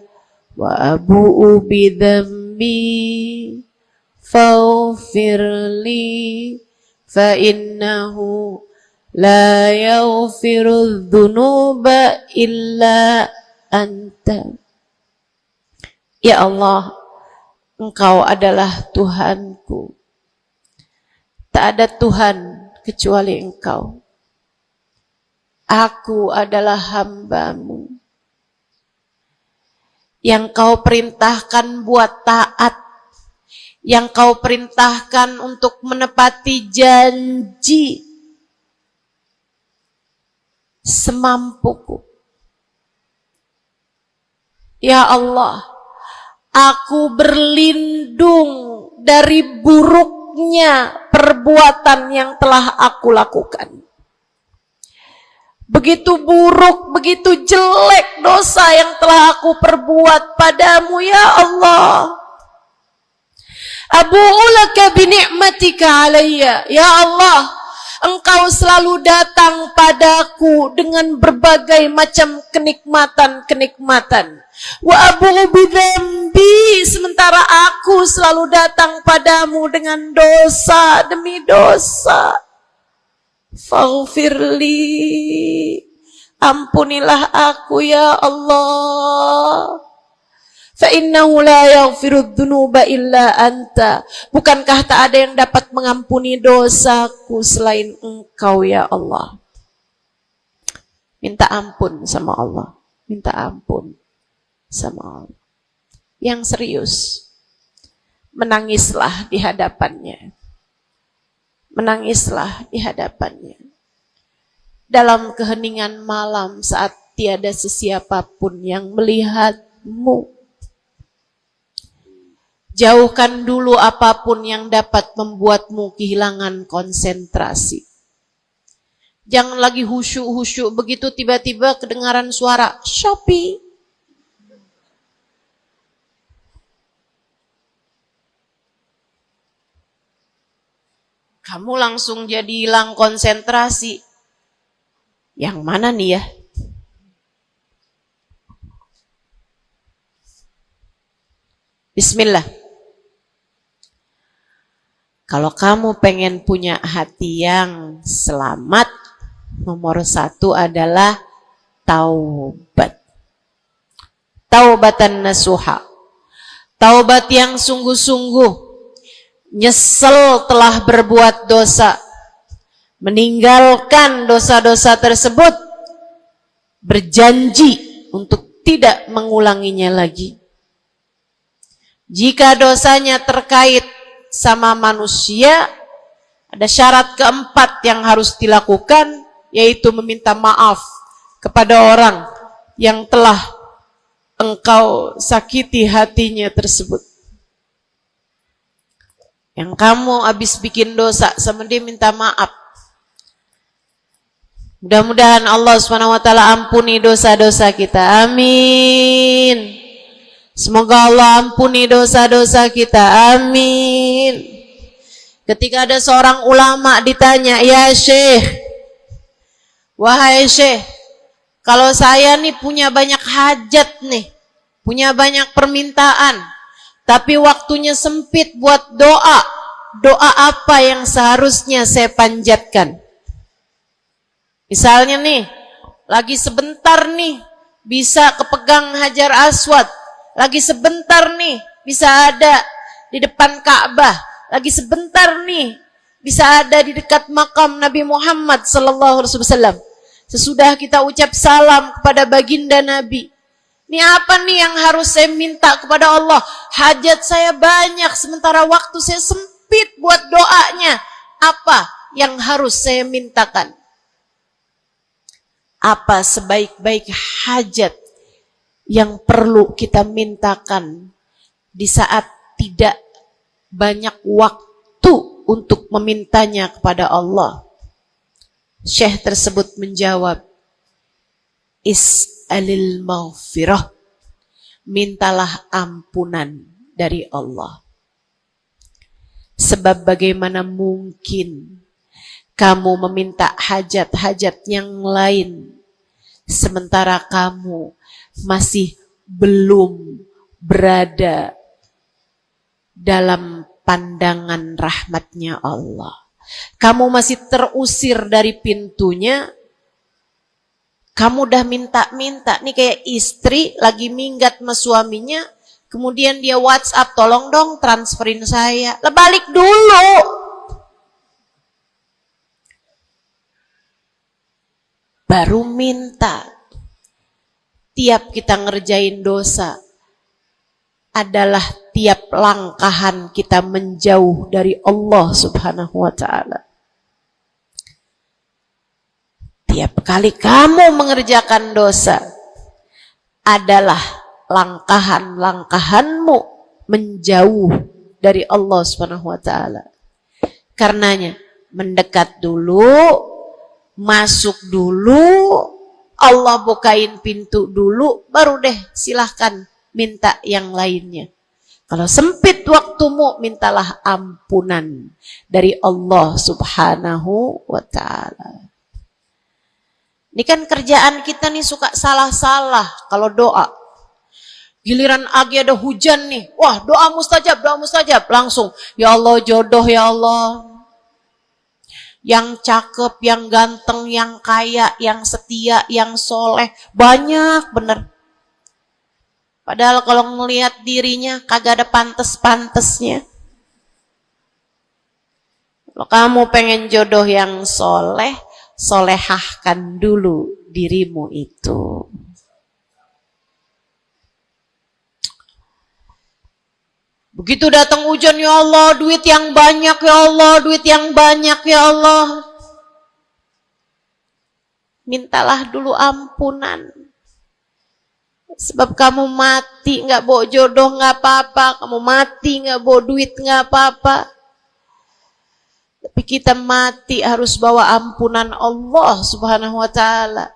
wa abu'u bi dhanbi faghfirli fa innahu la yaghfiru dzunuba illa anta. Ya Allah, Engkau adalah Tuhanku. Tak ada Tuhan kecuali Engkau. Aku adalah hamba-Mu yang Kau perintahkan buat taat, yang Kau perintahkan untuk menepati janji semampuku. Ya Allah, aku berlindung dari buruknya perbuatan yang telah aku lakukan. Begitu buruk, begitu jelek dosa yang telah aku perbuat padamu, ya Allah. Abu'u laka bi ni'matika 'alayya. Ya Allah, Engkau engkau selalu datang padaku dengan berbagai macam kenikmatan-kenikmatan. Wa abu'u bidzambi, sementara aku selalu datang padamu dengan dosa demi dosa. Faghfirli, ampunilah aku ya Allah. Fa innahu la yaghfirudz dzunuba illa anta. Bukankah tak ada yang dapat mengampuni dosaku selain engkau ya Allah. Minta ampun sama Allah. Minta ampun sama Allah. Yang serius, menangislah di hadapannya. Menangislah di hadapannya. Dalam keheningan malam saat tiada sesiapapun yang melihatmu. Jauhkan dulu apapun yang dapat membuatmu kehilangan konsentrasi. Jangan lagi khusyuk-khusyuk begitu tiba-tiba kedengaran suara Shopee. Kamu langsung jadi hilang konsentrasi. Yang mana nih ya? Bismillah. Kalau kamu pengen punya hati yang selamat, nomor 1 adalah taubat. Taubatan nasuha. Taubat yang sungguh-sungguh. Nyesel telah berbuat dosa. Meninggalkan dosa-dosa tersebut. Berjanji untuk tidak mengulanginya lagi. Jika dosanya terkait sama manusia, ada syarat keempat yang harus dilakukan, yaitu meminta maaf kepada orang yang telah engkau sakiti hatinya tersebut. Yang kamu habis bikin dosa sama dia, minta maaf. Mudah-mudahan Allah SWT ampuni dosa-dosa kita. Amin. Semoga Allah ampuni dosa-dosa kita. Amin. Ketika ada seorang ulama ditanya, ya Syekh, wahai Syekh, kalau saya nih punya banyak hajat nih, punya banyak permintaan, tapi waktunya sempit buat doa, doa apa yang seharusnya saya panjatkan? Misalnya nih, lagi sebentar nih, bisa kepegang Hajar Aswad. Lagi sebentar nih, bisa ada di depan Ka'bah. Lagi sebentar nih, bisa ada di dekat makam Nabi Muhammad sallallahu alaihi wasallam. Sesudah kita ucap salam kepada baginda Nabi. Ini apa nih yang harus saya minta kepada Allah? Hajat saya banyak, sementara waktu saya sempit buat doanya. Apa yang harus saya mintakan? Apa sebaik-baik hajat yang perlu kita mintakan di saat tidak banyak waktu untuk memintanya kepada Allah? Syekh tersebut menjawab, is'alil maghfirah, mintalah ampunan dari Allah. Sebab bagaimana mungkin kamu meminta hajat-hajat yang lain sementara kamu masih belum berada dalam pandangan rahmatnya Allah. Kamu masih terusir dari pintunya. Kamu udah minta-minta. Nih kayak istri lagi minggat sama suaminya. Kemudian dia WhatsApp, tolong dong transferin saya. Lah balik dulu. Baru minta. Tiap kita ngerjain dosa adalah tiap langkahan kita menjauh dari Allah Subhanahu wa ta'ala. Tiap kali kamu mengerjakan dosa adalah langkahan-langkahanmu menjauh dari Allah Subhanahu wa ta'ala. Karenanya mendekat dulu, masuk dulu, Allah bukain pintu dulu, baru deh silahkan minta yang lainnya. Kalau sempit waktumu, mintalah ampunan dari Allah Subhanahu wa ta'ala. Ini kan kerjaan kita nih suka salah-salah kalau doa. Giliran lagi ada hujan nih, wah doa mustajab, langsung. Ya Allah jodoh ya Allah. Yang cakep, yang ganteng, yang kaya, yang setia, yang soleh. Banyak bener. Padahal kalau ngelihat dirinya kagak ada pantes-pantesnya. Kalau kamu pengen jodoh yang soleh, solehahkan dulu dirimu itu. Begitu datang hujan, ya Allah, duit yang banyak ya Allah, duit yang banyak ya Allah. Mintalah dulu ampunan. Sebab kamu mati nggak bawa jodoh nggak apa-apa, kamu mati nggak bawa duit nggak apa-apa. Tapi kita mati harus bawa ampunan Allah Subhanahu wa ta'ala.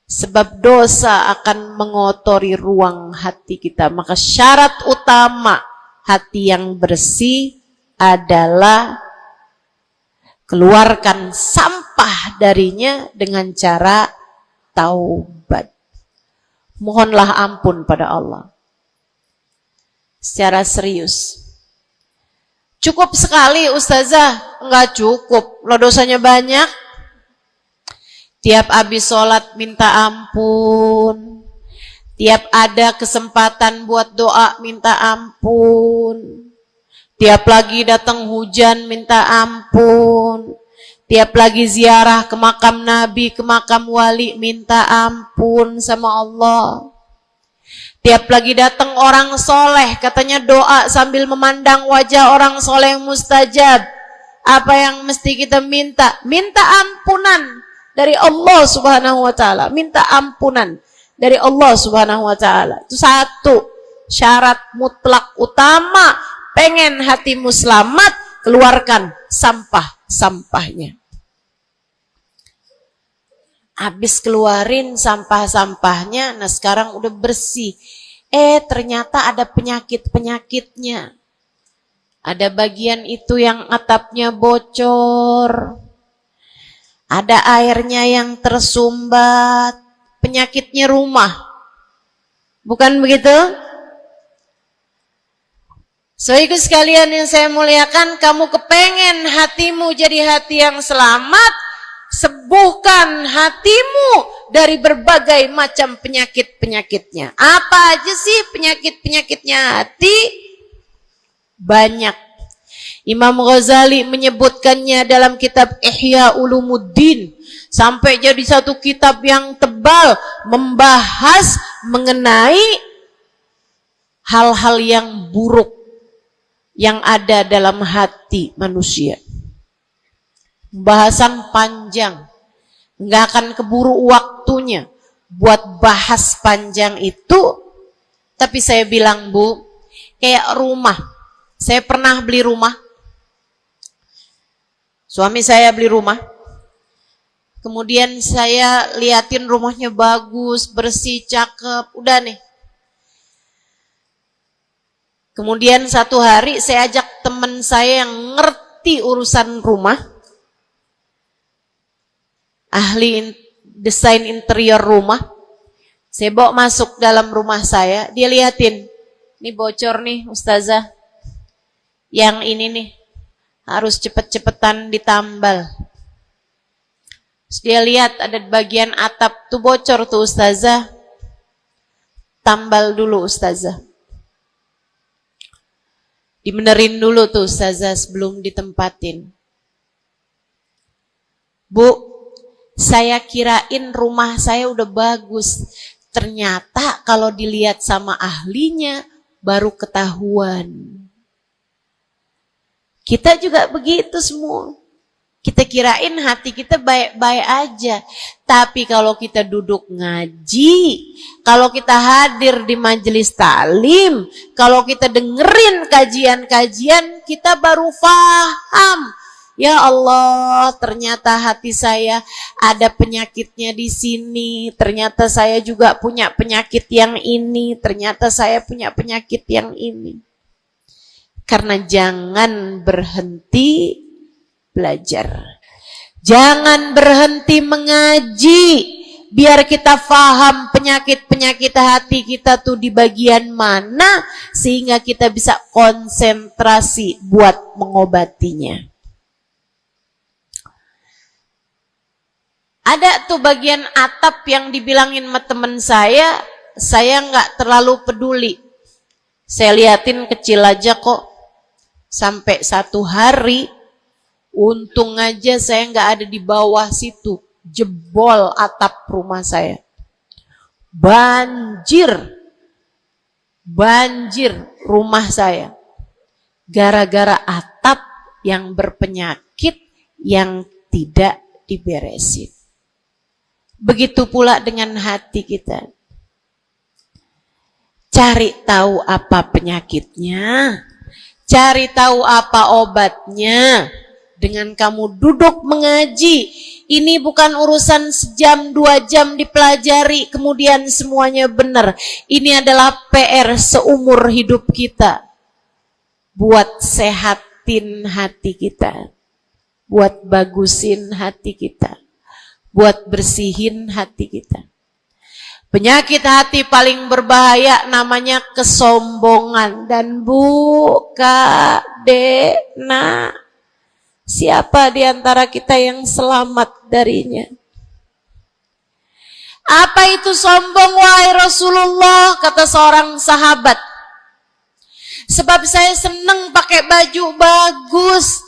Sebab dosa akan mengotori ruang hati kita. Maka syarat utama hati yang bersih adalah keluarkan sampah darinya dengan cara taubat. Mohonlah ampun pada Allah. Secara serius. Cukup sekali Ustazah? Enggak cukup. Lo dosanya banyak. Tiap habis sholat minta ampun. Tiap ada kesempatan buat doa minta ampun. Tiap lagi datang hujan minta ampun. Tiap lagi ziarah ke makam Nabi, ke makam wali, minta ampun sama Allah. Tiap lagi datang orang soleh, katanya doa sambil memandang wajah orang soleh mustajab. Apa yang mesti kita minta? Minta ampunan dari Allah Subhanahu wa ta'ala. Minta ampunan dari Allah Subhanahu wa ta'ala. Itu satu syarat mutlak utama. Pengen hatimu selamat, keluarkan sampah-sampahnya. Habis keluarin sampah-sampahnya, nah sekarang udah bersih. Ternyata ada penyakit-penyakitnya. Ada bagian itu yang atapnya bocor. Ada airnya yang tersumbat. Penyakitnya rumah. Bukan begitu? Saudaraku sekalian yang saya muliakan, kamu kepengen hatimu jadi hati yang selamat, sembuhkan hatimu dari berbagai macam penyakit-penyakitnya. Apa aja sih penyakit-penyakitnya hati? Banyak. Imam Ghazali menyebutkannya dalam kitab Ihya Ulumuddin. Sampai jadi satu kitab yang tebal membahas mengenai hal-hal yang buruk yang ada dalam hati manusia. Bahasan panjang, nggak akan keburu waktunya buat bahas panjang itu. Tapi saya bilang, Bu, kayak rumah. Saya pernah beli rumah. Suami saya beli rumah. Kemudian saya liatin rumahnya bagus, bersih, cakep, udah nih. Kemudian satu hari saya ajak teman saya yang ngerti urusan rumah, ahli desain interior rumah. Saya bawa masuk dalam rumah saya, dia liatin, ini bocor nih Ustazah, yang ini nih harus cepet-cepetan ditambal. Terus dia lihat ada bagian atap tuh bocor tuh Ustazah, tambal dulu Ustazah. Dibenerin dulu tuh Ustazah sebelum ditempatin. Bu, saya kirain rumah saya udah bagus. Ternyata kalau dilihat sama ahlinya baru ketahuan. Kita juga begitu semua. Kita kirain hati kita baik-baik aja. Tapi kalau kita duduk ngaji, kalau kita hadir di majelis taklim, kalau kita dengerin kajian-kajian, kita baru paham Ya Allah, ternyata hati saya ada penyakitnya di sini. Ternyata saya juga punya penyakit yang ini. Ternyata saya punya penyakit yang ini. Karena jangan berhenti belajar. Jangan berhenti mengaji. Biar kita paham penyakit-penyakit hati kita tuh di bagian mana. Sehingga kita bisa konsentrasi buat mengobatinya. Ada tuh bagian atap yang dibilangin sama temen saya nggak terlalu peduli. Saya liatin kecil aja kok. Sampai satu hari, untung aja saya nggak ada di bawah situ. Jebol atap rumah saya. Banjir rumah saya. Gara-gara atap yang berpenyakit yang tidak diberesin. Begitu pula dengan hati kita. Cari tahu apa penyakitnya. Cari tahu apa obatnya. Dengan kamu duduk mengaji. Ini bukan urusan sejam, 2 jam dipelajari. Kemudian semuanya benar. Ini adalah PR seumur hidup kita. Buat sehatin hati kita. Buat bagusin hati kita. Buat bersihin hati kita. Penyakit hati paling berbahaya namanya kesombongan. Dan Bu, Kak, Dek, Nak, siapa di antara kita yang selamat darinya? Apa itu sombong, wahai Rasulullah? Kata seorang sahabat. Sebab saya senang pakai baju bagus.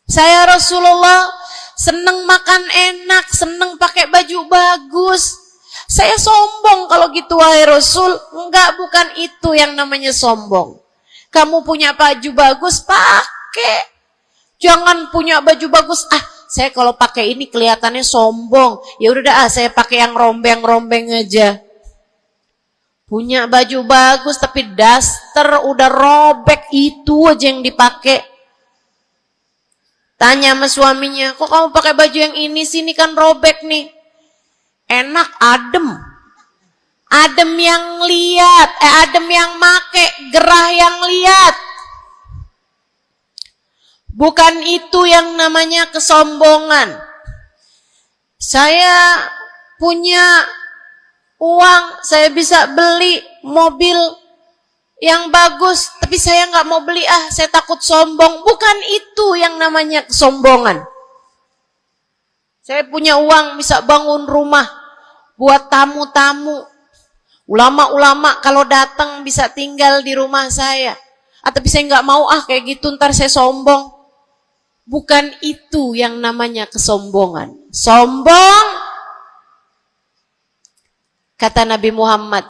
Saya Rasulullah senang makan enak, senang pakai baju bagus. Saya sombong kalau gitu, wahai Rasul. Enggak, bukan itu yang namanya sombong. Kamu punya baju bagus, pakai. Jangan punya baju bagus. Saya kalau pakai ini kelihatannya sombong. Ya udah saya pakai yang rombeng-rombeng aja. Punya baju bagus tapi daster udah robek, itu aja yang dipakai. Tanya sama suaminya, kok kamu pakai baju yang ini sih, ini kan robek nih. Enak, adem. Adem yang lihat, adem yang make, gerah yang lihat. Bukan itu yang namanya kesombongan. Saya punya uang, saya bisa beli mobil yang bagus, tapi saya nggak mau beli, saya takut sombong. Bukan itu yang namanya kesombongan. Saya punya uang, bisa bangun rumah buat tamu-tamu. Ulama-ulama kalau datang bisa tinggal di rumah saya. Tapi saya nggak mau kayak gitu, ntar saya sombong. Bukan itu yang namanya kesombongan. Sombong, kata Nabi Muhammad,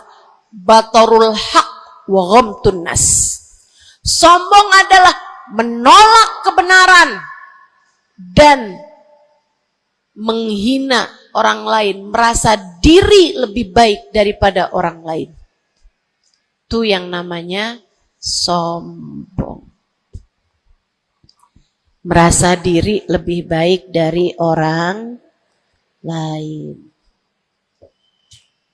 batarul haq wa ghamtun nas. Sombong adalah menolak kebenaran dan menghina orang lain, merasa diri lebih baik daripada orang lain. Itu yang namanya sombong. Merasa diri lebih baik dari orang lain.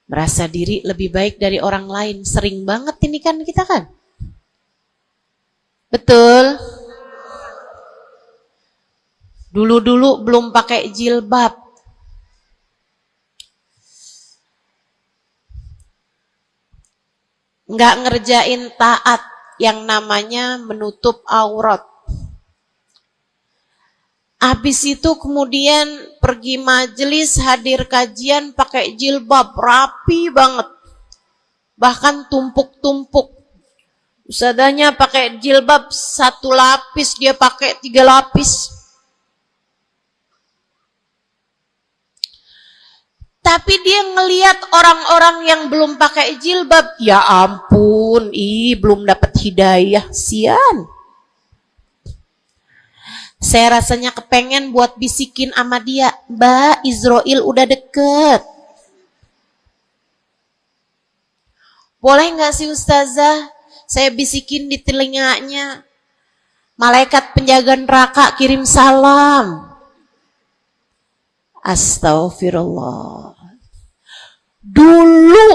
Merasa diri lebih baik dari orang lain. Sering banget ini kan kita kan. Betul? Dulu-dulu belum pakai jilbab. Nggak ngerjain taat yang namanya menutup aurat. Habis itu kemudian pergi majelis, hadir kajian pakai jilbab, rapi banget. Bahkan tumpuk-tumpuk. Ustadzanya pakai jilbab 1 lapis, dia pakai 3 lapis. Tapi dia ngelihat orang-orang yang belum pakai jilbab, ya ampun, belum dapat hidayah, sian. Saya rasanya kepengen buat bisikin sama dia, Mbak, Israel udah deket. Boleh gak sih Ustazah, saya bisikin di telinganya? Malaikat penjaga neraka kirim salam. Astaghfirullah. Dulu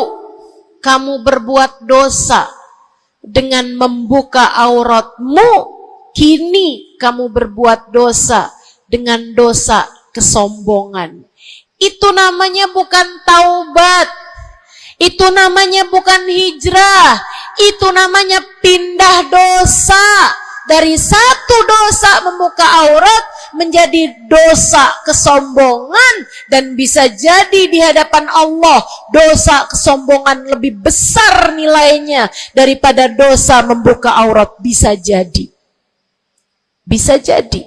kamu berbuat dosa dengan membuka auratmu, kini kamu berbuat dosa dengan dosa kesombongan. Itu namanya bukan taubat. Itu namanya bukan hijrah. Itu namanya pindah dosa. Dari satu dosa membuka aurat menjadi dosa kesombongan, dan bisa jadi di hadapan Allah dosa kesombongan lebih besar nilainya daripada dosa membuka aurat. Bisa jadi. Bisa jadi.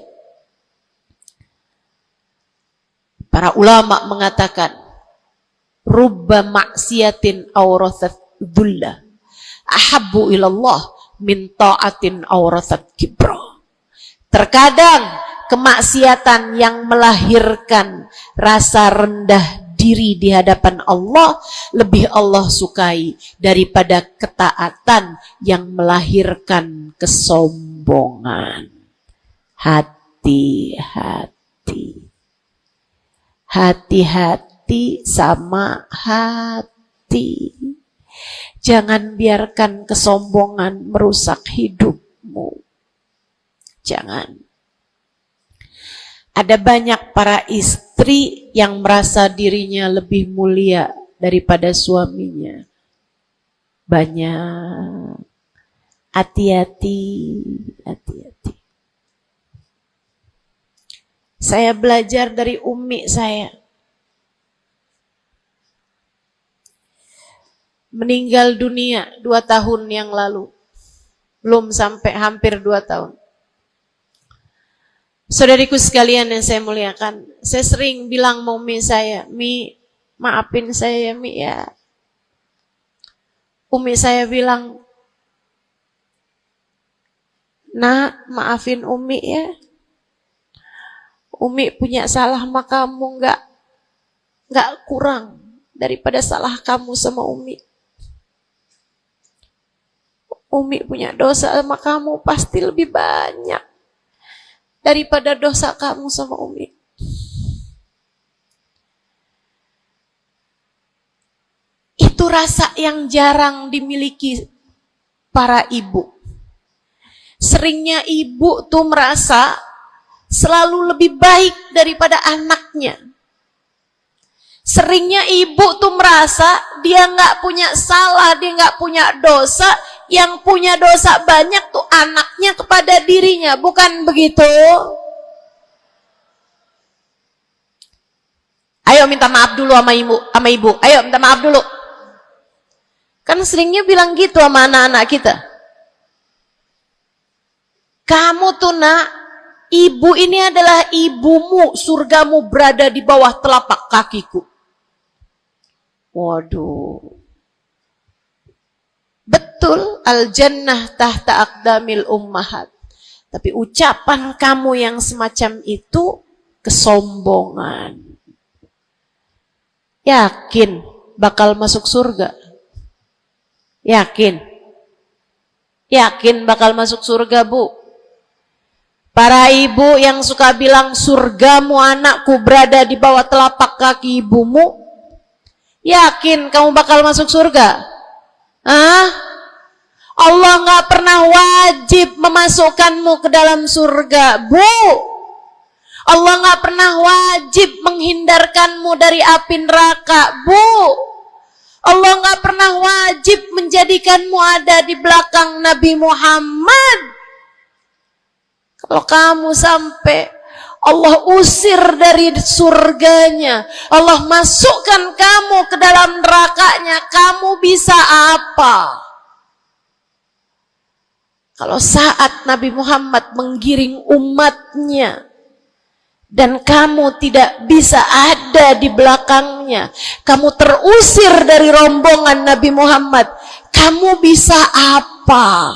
Para ulama mengatakan, rubba maksiatin aurathat dhullah ahabbu ilallah min ta'atin aurathat kibra. Terkadang kemaksiatan yang melahirkan rasa rendah diri di hadapan Allah lebih Allah sukai daripada ketaatan yang melahirkan kesombongan. Hati-hati. Hati-hati sama hati. Jangan biarkan kesombongan merusak hidupmu. Jangan. Ada banyak para istri yang merasa dirinya lebih mulia daripada suaminya. Banyak. Hati-hati, hati-hati. Saya belajar dari umi saya. Meninggal dunia 2 tahun yang lalu. Belum sampai hampir 2 tahun. Saudariku sekalian yang saya muliakan, saya sering bilang sama umi saya, Mi, maafin saya ya Mi ya. Umi saya bilang, Nak, maafin Umi ya. Umi punya salah sama kamu nggak kurang daripada salah kamu sama Umi. Umi punya dosa sama kamu pasti lebih banyak daripada dosa kamu sama Umi. Itu rasa yang jarang dimiliki para ibu. Seringnya ibu tuh merasa selalu lebih baik daripada anaknya. Seringnya ibu tuh merasa dia nggak punya salah, dia nggak punya dosa. Yang punya dosa banyak tuh anaknya kepada dirinya, bukan begitu? Ayo minta maaf dulu sama ibu. Ayo minta maaf dulu. Kan seringnya bilang gitu sama anak-anak kita. Kamu tuh nak, ibu ini adalah ibumu, surgamu berada di bawah telapak kakiku. Waduh. Betul, al-jannah tahta aqdamil ummahat. Tapi ucapan kamu yang semacam itu kesombongan. Yakin bakal masuk surga? Yakin? Yakin bakal masuk surga, Bu? Para ibu yang suka bilang surgamu anakku berada di bawah telapak kaki ibumu, yakin kamu bakal masuk surga? Hah? Allah nggak pernah wajib memasukkanmu ke dalam surga, Bu. Allah nggak pernah wajib menghindarkanmu dari api neraka, Bu. Allah nggak pernah wajib menjadikanmu ada di belakang Nabi Muhammad. Kalau kamu sampai Allah usir dari surganya, Allah masukkan kamu ke dalam nerakanya, kamu bisa apa? Kalau saat Nabi Muhammad menggiring umatnya dan kamu tidak bisa ada di belakangnya, kamu terusir dari rombongan Nabi Muhammad, kamu bisa apa?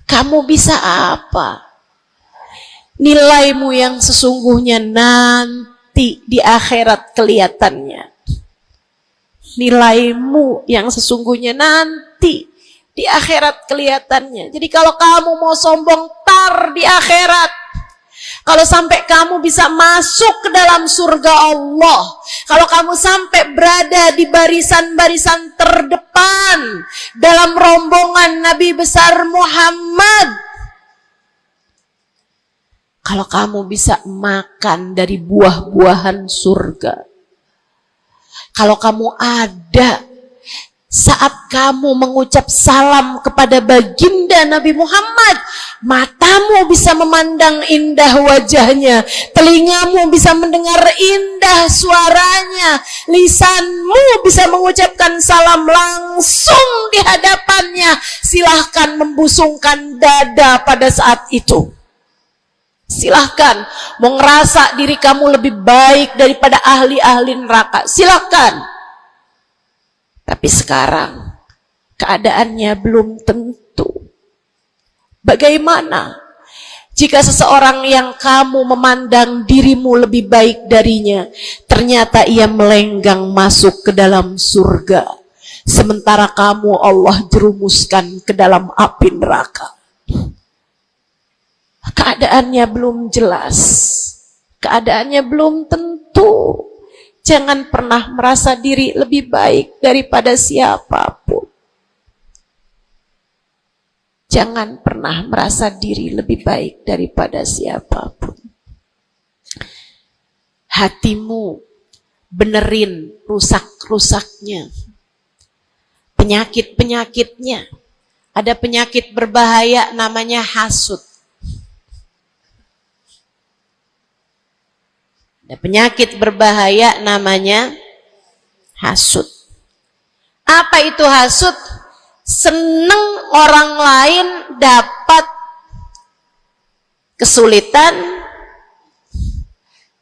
Kamu bisa apa? Nilaimu yang sesungguhnya nanti di akhirat kelihatannya. Nilaimu yang sesungguhnya nanti Di akhirat kelihatannya. Jadi kalau kamu mau sombong, tar di akhirat. Kalau sampai kamu bisa masuk ke dalam surga Allah, kalau kamu sampai berada di barisan-barisan terdepan dalam rombongan Nabi besar Muhammad, kalau kamu bisa makan dari buah-buahan surga, kalau kamu ada saat kamu mengucap salam kepada baginda Nabi Muhammad, matamu bisa memandang indah wajahnya, telingamu bisa mendengar indah suaranya, lisanmu bisa mengucapkan salam langsung di hadapannya, silahkan membusungkan dada pada saat itu. Silahkan mau ngerasa diri kamu lebih baik daripada ahli-ahli neraka, silahkan. Tapi sekarang keadaannya belum tentu. Bagaimana jika seseorang yang kamu memandang dirimu lebih baik darinya, ternyata ia melenggang masuk ke dalam surga, sementara kamu Allah jerumuskan ke dalam api neraka? Keadaannya belum jelas, keadaannya belum tentu. Jangan pernah merasa diri lebih baik daripada siapapun. Jangan pernah merasa diri lebih baik daripada siapapun. Hatimu benerin rusak-rusaknya, penyakit-penyakitnya. Ada penyakit berbahaya namanya hasud. Ada penyakit berbahaya namanya hasud. Apa itu hasud? Seneng orang lain dapat kesulitan,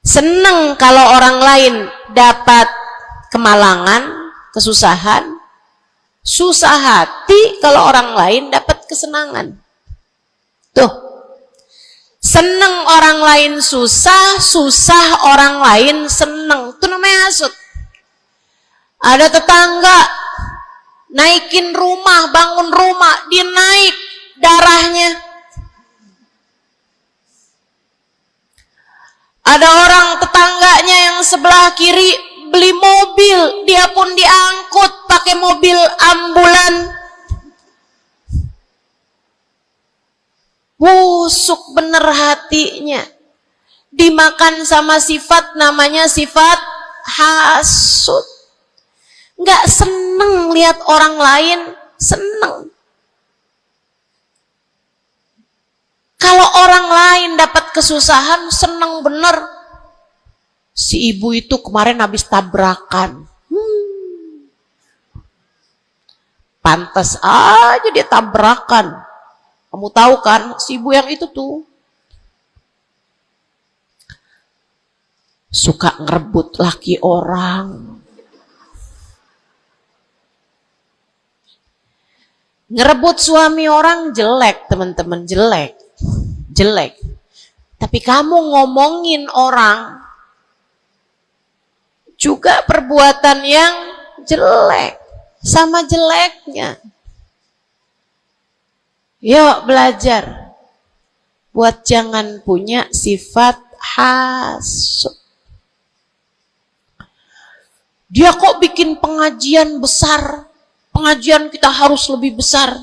seneng kalau orang lain dapat kemalangan, kesusahan, susah hati kalau orang lain dapat kesenangan. Tuh. Seneng orang lain susah, susah orang lain seneng. Itu namanya hasud. Ada tetangga naikin rumah, bangun rumah, dia naik darahnya. Ada orang tetangganya yang sebelah kiri beli mobil, dia pun diangkut pakai mobil ambulan. Busuk bener hatinya, dimakan sama sifat namanya sifat hasud. Nggak seneng lihat orang lain seneng. Kalau orang lain dapat kesusahan seneng bener. Si ibu itu kemarin habis tabrakan, pantas aja dia tabrakan. Kamu tahu kan, si ibu yang itu tuh suka ngerebut laki orang. Ngerebut suami orang jelek, teman-teman, jelek. Jelek. Tapi kamu ngomongin orang juga perbuatan yang jelek, sama jeleknya. Yuk belajar buat jangan punya sifat hasud. Dia kok bikin pengajian besar, pengajian kita harus lebih besar.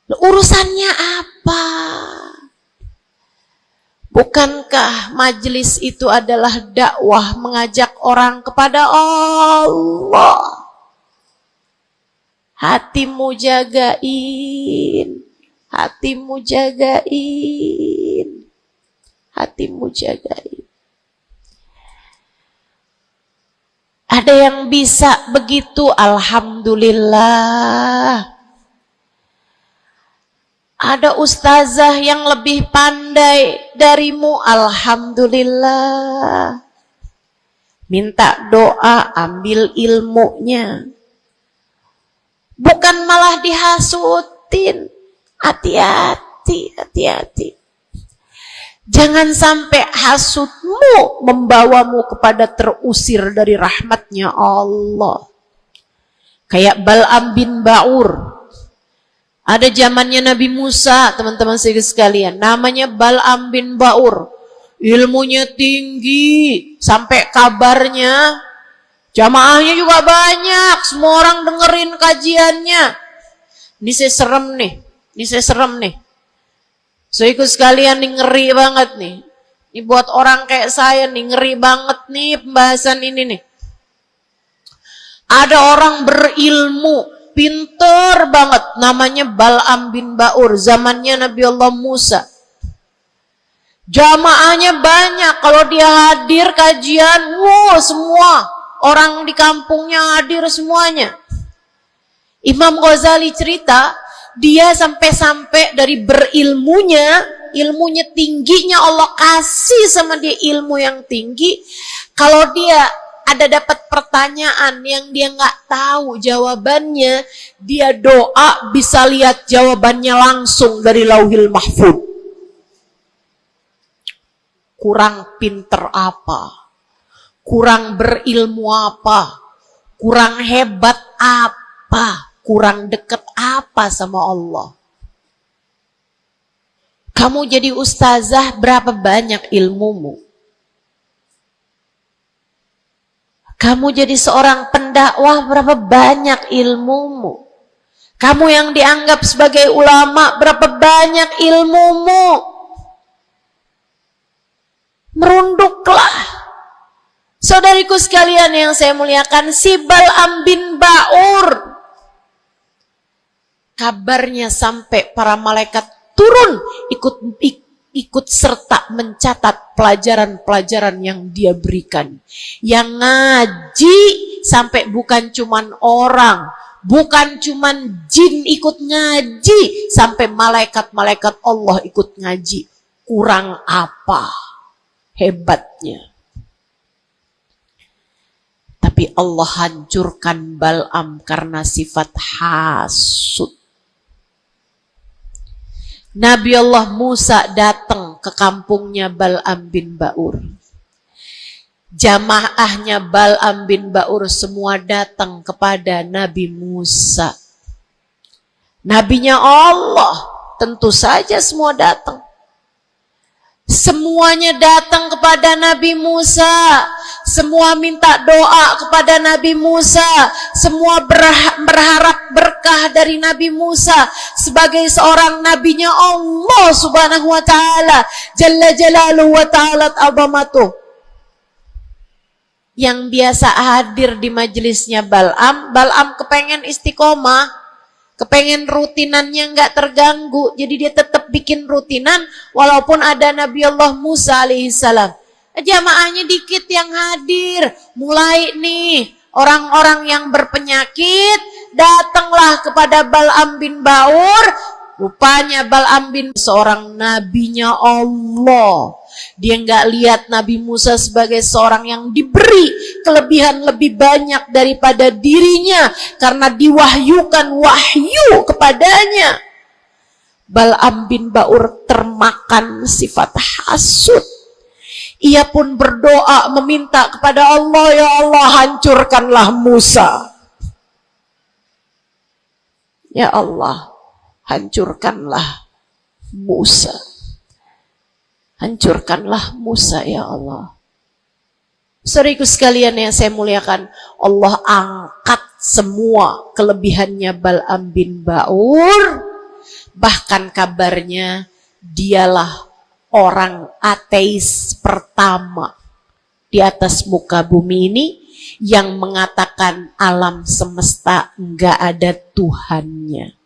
Urusannya apa? Bukankah majelis itu adalah dakwah mengajak orang kepada Allah? Hatimu jagain, hatimu jagain, hatimu jagain. Ada yang bisa begitu, alhamdulillah. Ada ustazah yang lebih pandai darimu, alhamdulillah. Minta doa, ambil ilmunya. Bukan malah dihasutin. Hati-hati, hati-hati. Jangan sampai hasutmu membawamu kepada terusir dari rahmatnya Allah. Kayak Bal'am bin Ba'ur. Ada zamannya Nabi Musa, teman-teman sekalian. Namanya Bal'am bin Ba'ur. Ilmunya tinggi. Sampai kabarnya jamaahnya juga banyak. Semua orang dengerin kajiannya. Ini saya serem nih. So ikut sekalian nih, ngeri banget nih. Ini buat orang kayak saya nih, ngeri banget nih pembahasan ini nih. Ada orang berilmu, pinter banget, namanya Bal'am bin Ba'ur, zamannya Nabi Allah Musa. Jamaahnya banyak, kalau dia hadir kajian, semua orang di kampungnya hadir semuanya. Imam Ghazali cerita, dia sampai-sampai dari ilmunya tingginya, Allah kasih sama dia ilmu yang tinggi. Kalau dia ada dapat pertanyaan yang dia nggak tahu jawabannya, dia doa bisa lihat jawabannya langsung dari Lauhil Mahfuz. Kurang pinter apa? Kurang berilmu apa? Kurang hebat apa? Kurang dekat apa sama Allah? Kamu jadi ustazah, berapa banyak ilmumu? Kamu jadi seorang pendakwah, berapa banyak ilmumu? Kamu yang dianggap sebagai ulama, berapa banyak ilmumu? Merunduklah. Saudariku sekalian yang saya muliakan, si Bal'am bin Ba'ur, kabarnya sampai para malaikat turun ikut serta mencatat pelajaran-pelajaran yang dia berikan. Yang ngaji sampai bukan cuman orang, bukan cuman jin ikut ngaji, sampai malaikat-malaikat Allah ikut ngaji. Kurang apa hebatnya? Tapi Allah hancurkan Bal'am karena sifat hasud. Nabi Allah Musa datang ke kampungnya Bal'am bin Ba'ur. Jamaahnya Bal'am bin Ba'ur semua datang kepada Nabi Musa. Nabinya Allah, tentu saja semua datang. Semuanya datang kepada Nabi Musa. Semua minta doa kepada Nabi Musa. Semua berharap berkah dari Nabi Musa sebagai seorang nabinya Allah Subhanahu wa ta'ala, Jalla Jalaluhu wa ta'ala azamatuh. Yang biasa hadir di majelisnya Bal'am kepengen istiqomah, kepengen rutinannya nggak terganggu, jadi dia tetap bikin rutinan walaupun ada Nabi Allah Musa alaihissalam. Jamaahnya dikit yang hadir. Mulai nih orang-orang yang berpenyakit datanglah kepada Bal'am bin Ba'ur. Rupanya Bal'am bin seorang nabinya Allah. Dia nggak lihat Nabi Musa sebagai seorang yang diberi kelebihan lebih banyak daripada dirinya karena diwahyukan wahyu kepadanya. Bal'am bin Ba'ur termakan sifat hasud. Ia pun berdoa meminta kepada Allah, ya Allah hancurkanlah Musa. Ya Allah, hancurkanlah Musa. Hancurkanlah Musa ya Allah. Saudaraku sekalian yang saya muliakan, Allah angkat semua kelebihannya Bal'am bin Ba'ur. Bahkan kabarnya dialah orang ateis pertama di atas muka bumi ini yang mengatakan alam semesta enggak ada Tuhannya.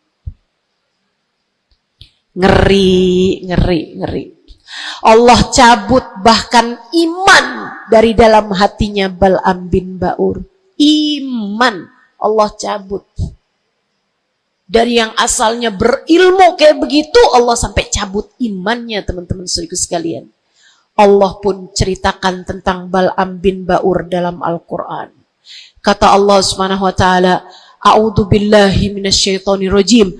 Ngeri. Allah cabut bahkan iman dari dalam hatinya Bal'am bin Ba'ur. Iman Allah cabut. Dari yang asalnya berilmu kayak begitu, Allah sampai cabut imannya, teman-teman saudaraku sekalian. Allah pun ceritakan tentang Bal'am bin Ba'ur dalam Al-Quran. Kata Allah Subhanahu wa ta'ala, A'udzu billahi minasyaitonir rajim.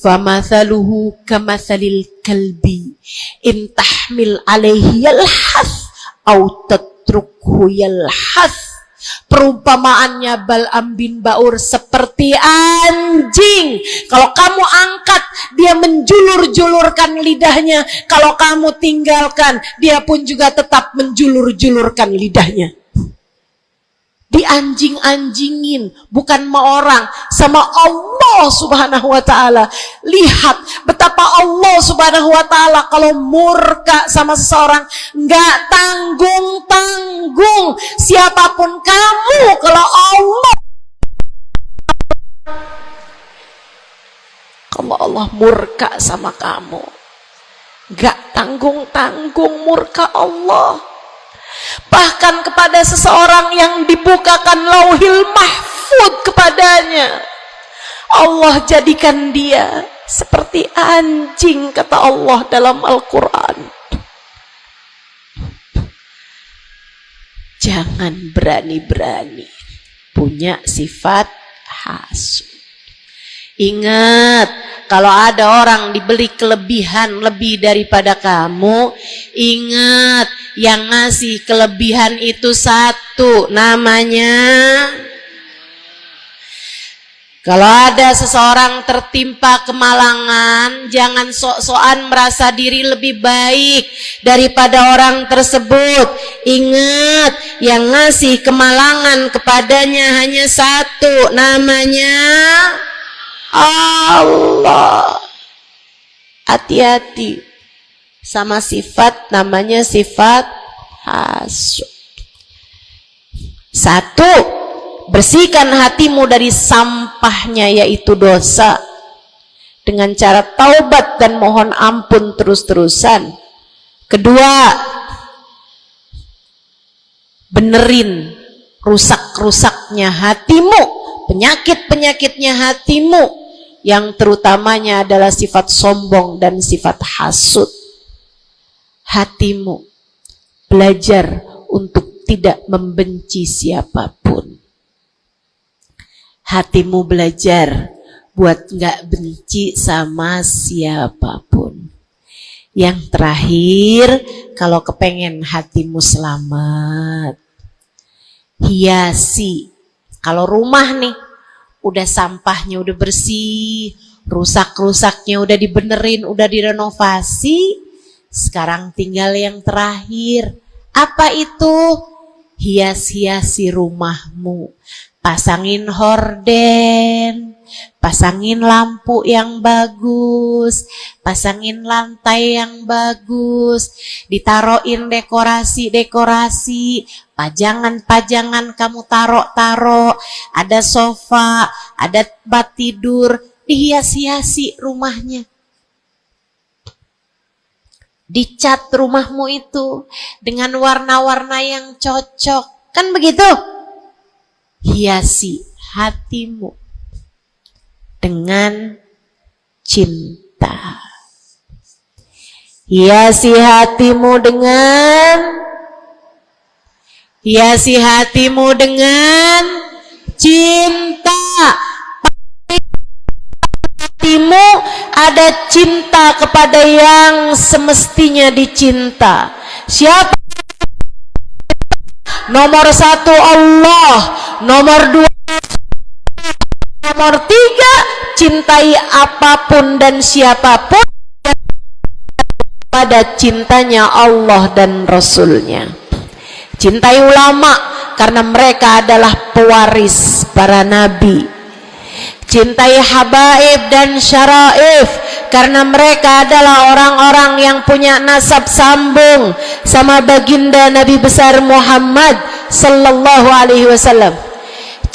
Famathaluhu kamathalil kalbi in tahmil alaihi yalhath au tatrukhu yalhath Perumpamaannya Bal'am bin Ba'ur seperti anjing. Kalau kamu angkat, dia menjulur-julurkan lidahnya. Kalau kamu tinggalkan, dia pun juga tetap menjulur-julurkan lidahnya. Dianjing-anjingin, bukan sama orang, sama Allah subhanahu wa ta'ala. Lihat betapa Allah subhanahu wa ta'ala kalau murka sama seseorang nggak tanggung-tanggung. Siapapun kamu, kalau Allah murka sama kamu, nggak tanggung-tanggung murka Allah. Bahkan kepada seseorang yang dibukakan lauhil mahfud kepadanya, Allah jadikan dia seperti anjing, kata Allah dalam Al-Quran. Jangan berani-berani punya sifat hasud. Ingat, kalau ada orang diberi kelebihan lebih daripada kamu, ingat, yang ngasih kelebihan itu satu, namanya. Kalau ada seseorang tertimpa kemalangan, jangan sok-sokan merasa diri lebih baik daripada orang tersebut. Ingat, yang ngasih kemalangan kepadanya hanya satu, namanya Allah. Hati-hati sama sifat namanya sifat hasud. Satu, bersihkan hatimu dari sampahnya yaitu dosa dengan cara taubat dan mohon ampun terus-terusan. Kedua, benerin rusak-rusaknya hatimu, penyakit-penyakitnya hatimu, yang terutamanya adalah sifat sombong dan sifat hasud. Hatimu belajar untuk tidak membenci siapapun. Hatimu belajar buat gak benci sama siapapun. Yang terakhir, kalau kepengen hatimu selamat, hiasi. Kalau rumah nih, udah sampahnya udah bersih, rusak-rusaknya udah dibenerin, udah direnovasi, sekarang tinggal yang terakhir. Apa itu? Hias-hiasi rumahmu. Pasangin horden, pasangin lampu yang bagus, pasangin lantai yang bagus, ditaruhin dekorasi-dekorasi, pajangan-pajangan kamu taruh-taruh, ada sofa, ada tempat tidur, dihias-hiasi rumahnya. Dicat rumahmu itu dengan warna-warna yang cocok, kan begitu? Hiasi hatimu dengan cinta. Hiasi hatimu dengan cinta. Hatimu ada cinta kepada yang semestinya dicinta. Siapa? Nomor satu Allah, nomor dua, nomor tiga, cintai apapun dan siapapun pada cintanya Allah dan Rasulnya. Cintai ulama karena mereka adalah pewaris para nabi. Cintai habaib dan syaraif karena mereka adalah orang-orang yang punya nasab sambung sama baginda Nabi besar Muhammad sallallahu alaihi wasallam.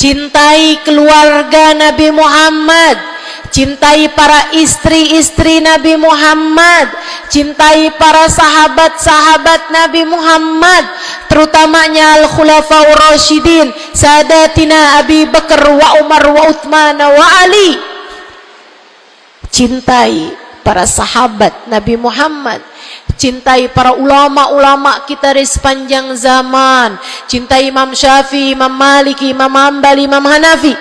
Cintai keluarga Nabi Muhammad, cintai para istri-istri Nabi Muhammad, cintai para sahabat-sahabat Nabi Muhammad, terutamanya al-khulafaur rasyidin, sadatina Abi Bakar wa Umar wa Uthman wa Ali. Cintai para sahabat Nabi Muhammad, cintai para ulama-ulama kita di sepanjang zaman, cintai Imam Syafi'i, Imam Maliki, Imam Hambali, Imam Hanafi.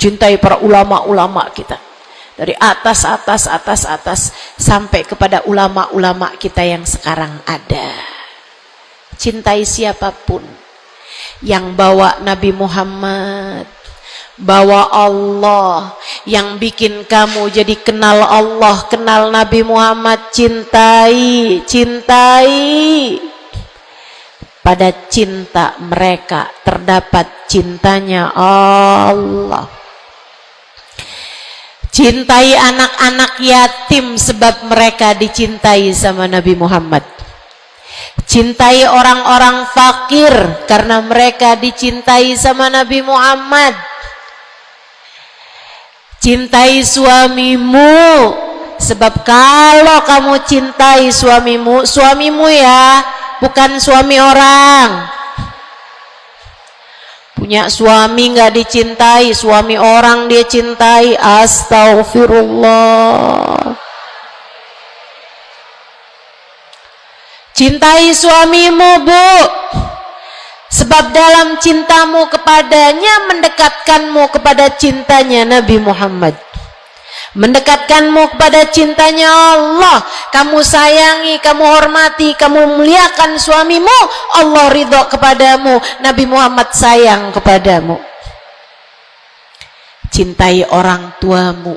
Cintai para ulama-ulama kita dari atas sampai kepada ulama-ulama kita yang sekarang ada. Cintai siapapun yang bawa Nabi Muhammad, bawa Allah, yang bikin kamu jadi kenal Allah, kenal Nabi Muhammad, cintai. Pada cinta mereka terdapat cintanya Allah. Cintai anak-anak yatim sebab mereka dicintai sama Nabi Muhammad. Cintai orang-orang fakir karena mereka dicintai sama Nabi Muhammad. Cintai suamimu sebab kalau kamu cintai suamimu ya, bukan suami orang. Punya suami nggak dicintai, suami orang dia cintai. Astagfirullah. Cintai suamimu, Bu, sebab dalam cintamu kepadanya mendekatkanmu kepada cintanya Nabi Muhammad, mendekatkanmu kepada cintanya Allah. Kamu sayangi, kamu hormati, kamu muliakan suamimu, Allah ridho kepadamu, Nabi Muhammad sayang kepadamu. Cintai orang tuamu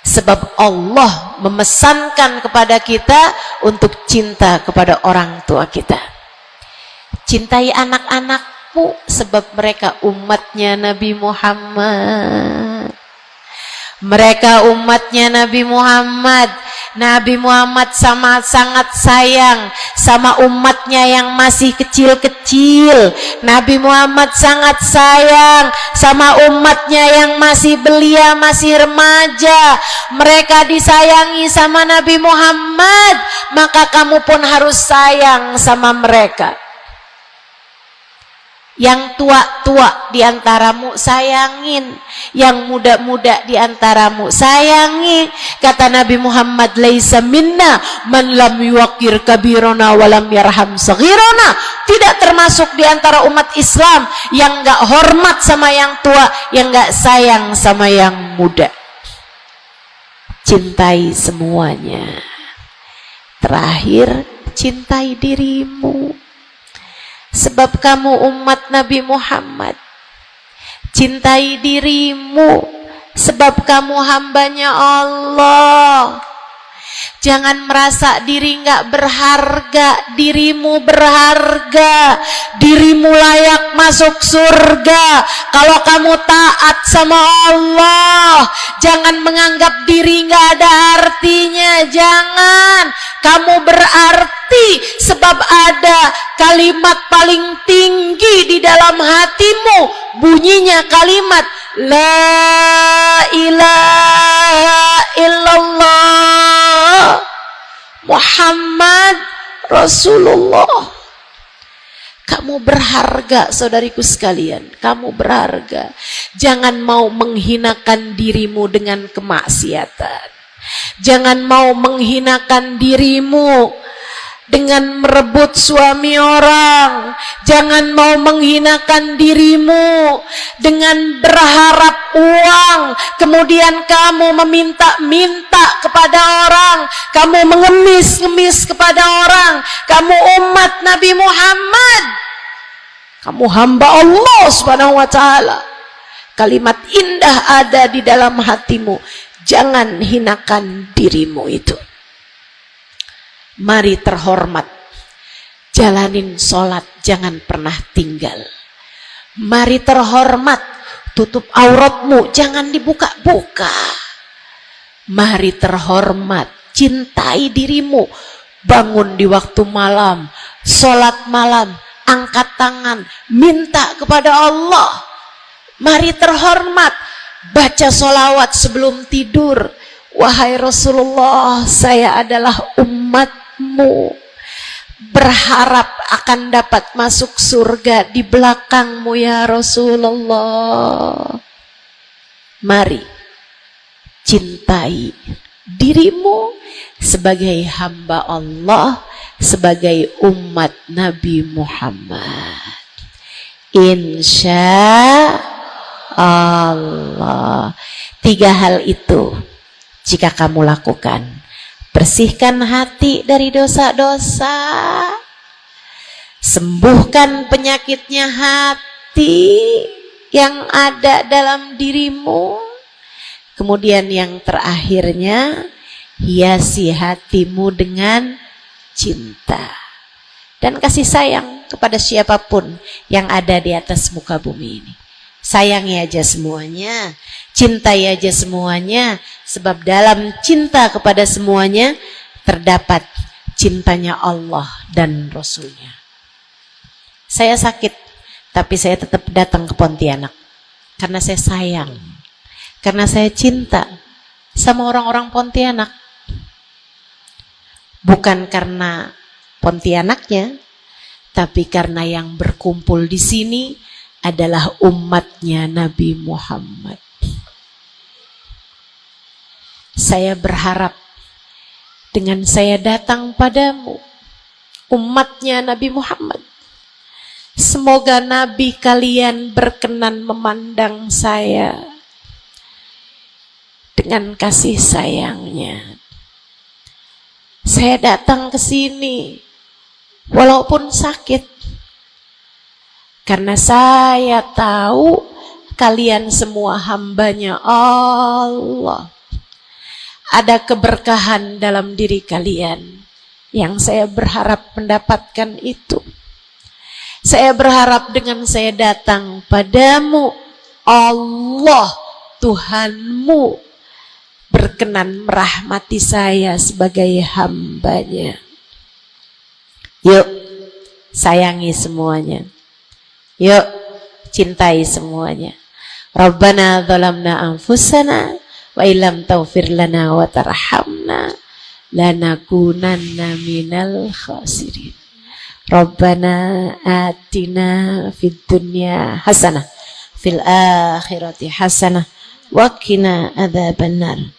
sebab Allah memesankan kepada kita untuk cinta kepada orang tua kita. Cintai anak-anakmu sebab mereka umatnya Nabi Muhammad. Mereka umatnya Nabi Muhammad. Nabi Muhammad sangat sayang sama umatnya yang masih kecil-kecil. Nabi Muhammad sangat sayang sama umatnya yang masih belia, masih remaja. Mereka disayangi sama Nabi Muhammad, maka kamu pun harus sayang sama mereka. Yang tua-tua di antaramu sayangin, yang muda-muda di antaramu sayangi. Kata Nabi Muhammad, laisa minna man lam yuqir kabirona walam yarham saghirona. Tidak termasuk di antara umat Islam yang enggak hormat sama yang tua, yang enggak sayang sama yang muda. Cintai semuanya. Terakhir, cintai dirimu sebab kamu umat Nabi Muhammad. Cintai dirimu sebab kamu hambanya Allah. Jangan merasa diri nggak berharga. Dirimu berharga. Dirimu layak masuk surga kalau kamu taat sama Allah. Jangan menganggap diri nggak ada artinya. Jangan. Kamu berarti sebab ada kalimat paling tinggi di dalam hatimu. Bunyinya kalimat La ilaha illallah Muhammad Rasulullah. Kamu berharga, saudariku sekalian. Kamu berharga. Jangan mau menghinakan dirimu dengan kemaksiatan. Jangan mau menghinakan dirimu dengan merebut suami orang. Jangan mau menghinakan dirimu dengan berharap uang, kemudian kamu meminta-minta kepada orang, kamu mengemis-ngemis kepada orang. Kamu umat Nabi Muhammad, kamu hamba Allah Subhanahu wa ta'ala. Kalimat indah ada di dalam hatimu. Jangan hinakan dirimu itu. Mari terhormat, jalanin sholat, jangan pernah tinggal. Mari terhormat, tutup auratmu, jangan dibuka-buka. Mari terhormat, cintai dirimu, bangun di waktu malam, sholat malam, angkat tangan, minta kepada Allah. Mari terhormat, baca sholawat sebelum tidur. Wahai Rasulullah, saya adalah umatmu, berharap akan dapat masuk surga di belakangmu ya Rasulullah. Mari cintai dirimu sebagai hamba Allah, sebagai umat Nabi Muhammad. Insya Allah. 3 hal itu jika kamu lakukan, bersihkan hati dari dosa-dosa, sembuhkan penyakitnya hati, hati yang ada dalam dirimu. Kemudian yang terakhirnya, hiasi hatimu dengan cinta dan kasih sayang kepada siapapun yang ada di atas muka bumi ini. Sayangi aja semuanya, cintai aja semuanya, sebab dalam cinta kepada semuanya terdapat cintanya Allah dan Rasulnya. Saya sakit, tapi saya tetap datang ke Pontianak karena saya sayang, karena saya cinta sama orang-orang Pontianak. Bukan karena Pontianaknya, tapi karena yang berkumpul di sini adalah umatnya Nabi Muhammad. Saya berharap dengan saya datang padamu, umatnya Nabi Muhammad, semoga Nabi kalian berkenan memandang saya dengan kasih sayangnya. Saya datang ke sini walaupun sakit, karena saya tahu kalian semua hambanya Allah. Ada keberkahan dalam diri kalian yang saya berharap mendapatkan itu. Saya berharap dengan saya datang padamu, Allah Tuhanmu berkenan merahmati saya sebagai hambanya. Yuk, sayangi semuanya. Yuk, cintai semuanya. Rabbana zalamna anfusana wa illam taghfir lana wa tarhamna lanakunanna minal khasirin. Rabbana atina fid dunya hasanah fil akhirati hasanah wa qina adzabannar.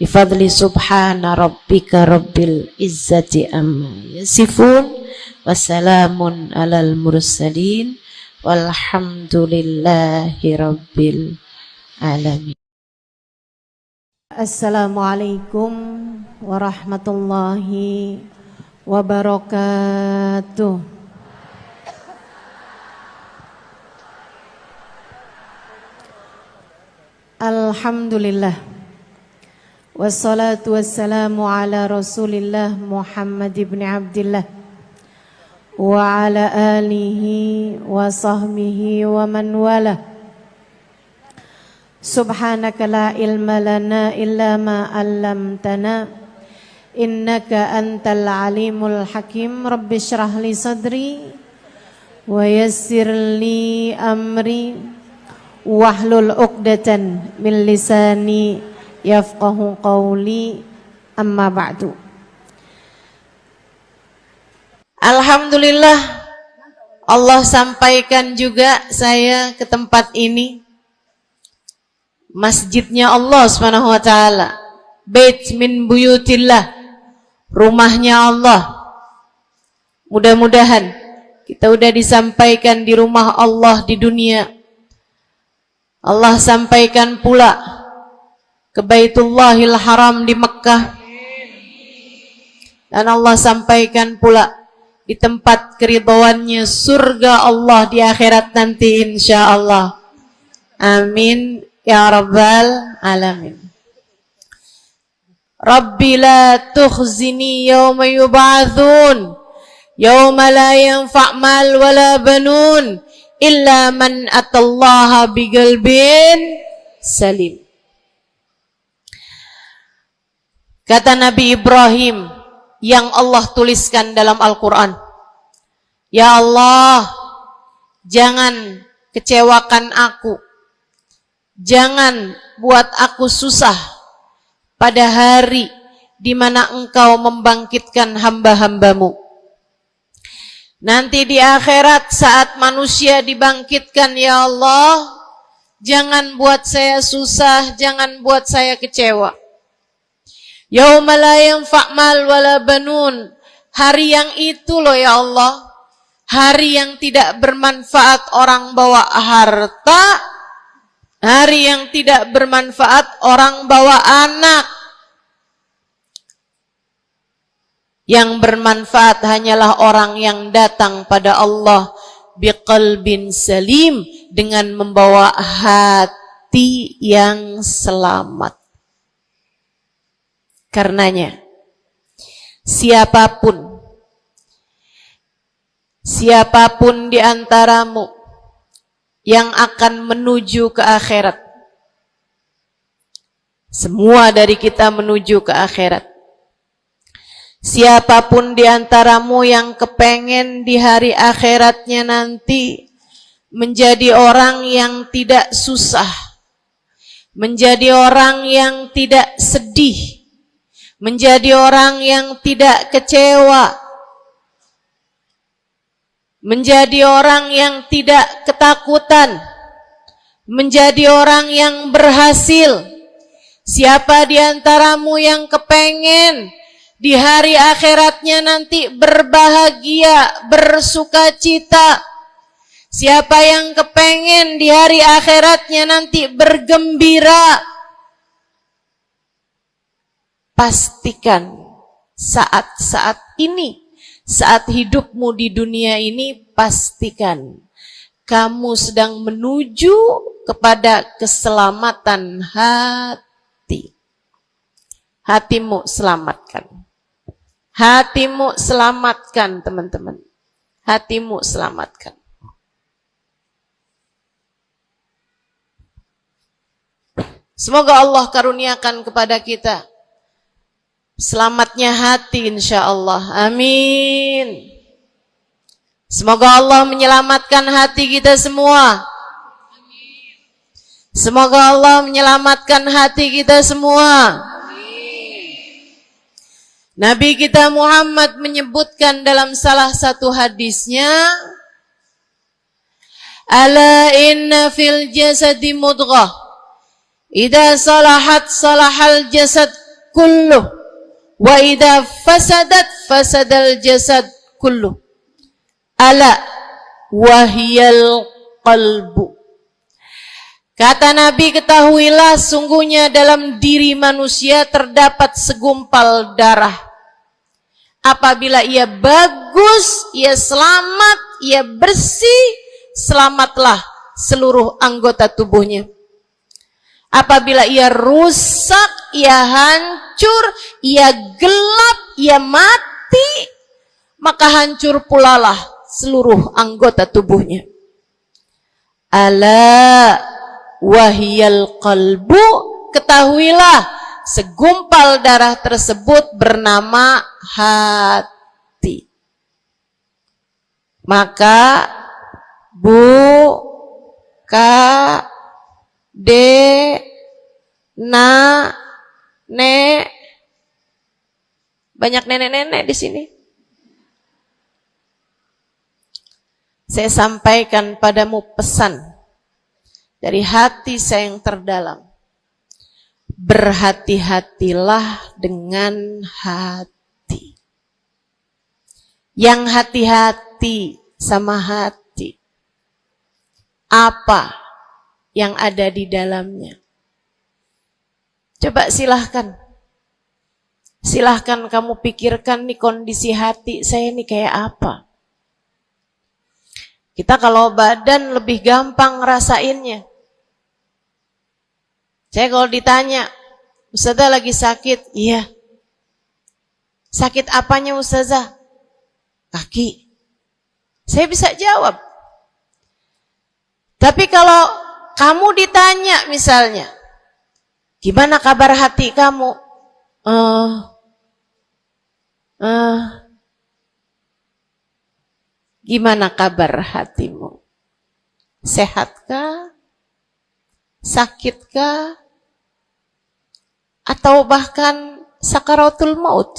Bifadli subhana rabbika rabbil izzati amma yasifun wassalamun alal mursalin walhamdulillahi rabbil alamin. Assalamualaikum warahmatullahi wabarakatuh. Alhamdulillah, wassalatu wassalamu ala Rasulillah Muhammad ibn Abdillah wa ala alihi wa sahbihi wa man wala. Subhanaka la ilma lana illa ma 'allamtana innaka antal alimul hakim. Rabbi shrah li sadri wa yassir li amri wahlul 'uqdatan min lisani yafqahu qawli. Amma ba'du. Alhamdulillah, Allah sampaikan juga saya ke tempat ini. Masjidnya Allah Subhanahu wa taala, bait min buyutillah, rumahnya Allah. Mudah-mudahan kita udah disampaikan di rumah Allah di dunia. Allah sampaikan pula ke Baitullahil Haram di Mekkah, dan Allah sampaikan pula di tempat keridhaannya surga Allah di akhirat nanti insyaallah. Amin ya rabbal alamin. Rabbi la tukhzini yawma yub'atsun yawma la yanfa' mal wala banun illa man atallaha biqalbin salim. Kata Nabi Ibrahim yang Allah tuliskan dalam Al-Quran, ya Allah, jangan kecewakan aku, jangan buat aku susah pada hari di mana engkau membangkitkan hamba-hambamu. Nanti di akhirat saat manusia dibangkitkan, ya Allah, jangan buat saya susah, jangan buat saya kecewa. Yauma la yanfa' mal wala banun. Hari yang itu loh ya Allah, hari yang tidak bermanfaat orang bawa harta, hari yang tidak bermanfaat orang bawa anak. Yang bermanfaat hanyalah orang yang datang pada Allah biqalbin salim, dengan membawa hati yang selamat. Karenanya siapapun di antaramu yang akan menuju ke akhirat, semua dari kita menuju ke akhirat. Siapapun di antaramu yang kepengen di hari akhiratnya nanti menjadi orang yang tidak susah, menjadi orang yang tidak sedih, menjadi orang yang tidak kecewa, menjadi orang yang tidak ketakutan, menjadi orang yang berhasil. Siapa di antaramu yang kepengen di hari akhiratnya nanti berbahagia, bersukacita? Siapa yang kepengen di hari akhiratnya nanti bergembira? Pastikan saat-saat ini, saat hidupmu di dunia ini, pastikan kamu sedang menuju kepada keselamatan hati. Hatimu selamatkan. Hatimu selamatkan, teman-teman. Hatimu selamatkan. Semoga Allah karuniakan kepada kita selamatnya hati, insya Allah. Amin. Semoga Allah menyelamatkan hati kita semua. Semoga Allah menyelamatkan hati kita semua. Nabi kita Muhammad menyebutkan dalam salah satu hadisnya, ala inna fil jasadi mudghah, idza salahat salahal jasad kulluh, wa idza fasadat fasadal jasad kulluh, ala wahiyal qalbu. Kata Nabi, ketahuilah sungguhnya dalam diri manusia terdapat segumpal darah. Apabila ia bagus, ia selamat, ia bersih, selamatlah seluruh anggota tubuhnya. Apabila ia rusak, ia hancur, ia gelap, ia mati, maka hancur pulalah seluruh anggota tubuhnya. Ala wahiyal qalbu, ketahuilah segumpal darah tersebut bernama hati. Maka banyak nenek-nenek di sini. Saya sampaikan padamu pesan dari hati saya yang terdalam. Berhati-hatilah dengan hati. Yang hati-hati sama hati, apa yang ada di dalamnya? Coba silahkan kamu pikirkan nih, kondisi hati saya ini kayak apa. Kita kalau badan lebih gampang ngerasainnya. Saya kalau ditanya, Ustazah lagi sakit? Iya. Sakit apanya Ustazah? Kaki. Saya bisa jawab. Tapi kalau kamu ditanya misalnya, gimana kabar hati kamu? Gimana kabar hatimu? Sehatkah? Sakitkah? Atau bahkan sakaratul maut?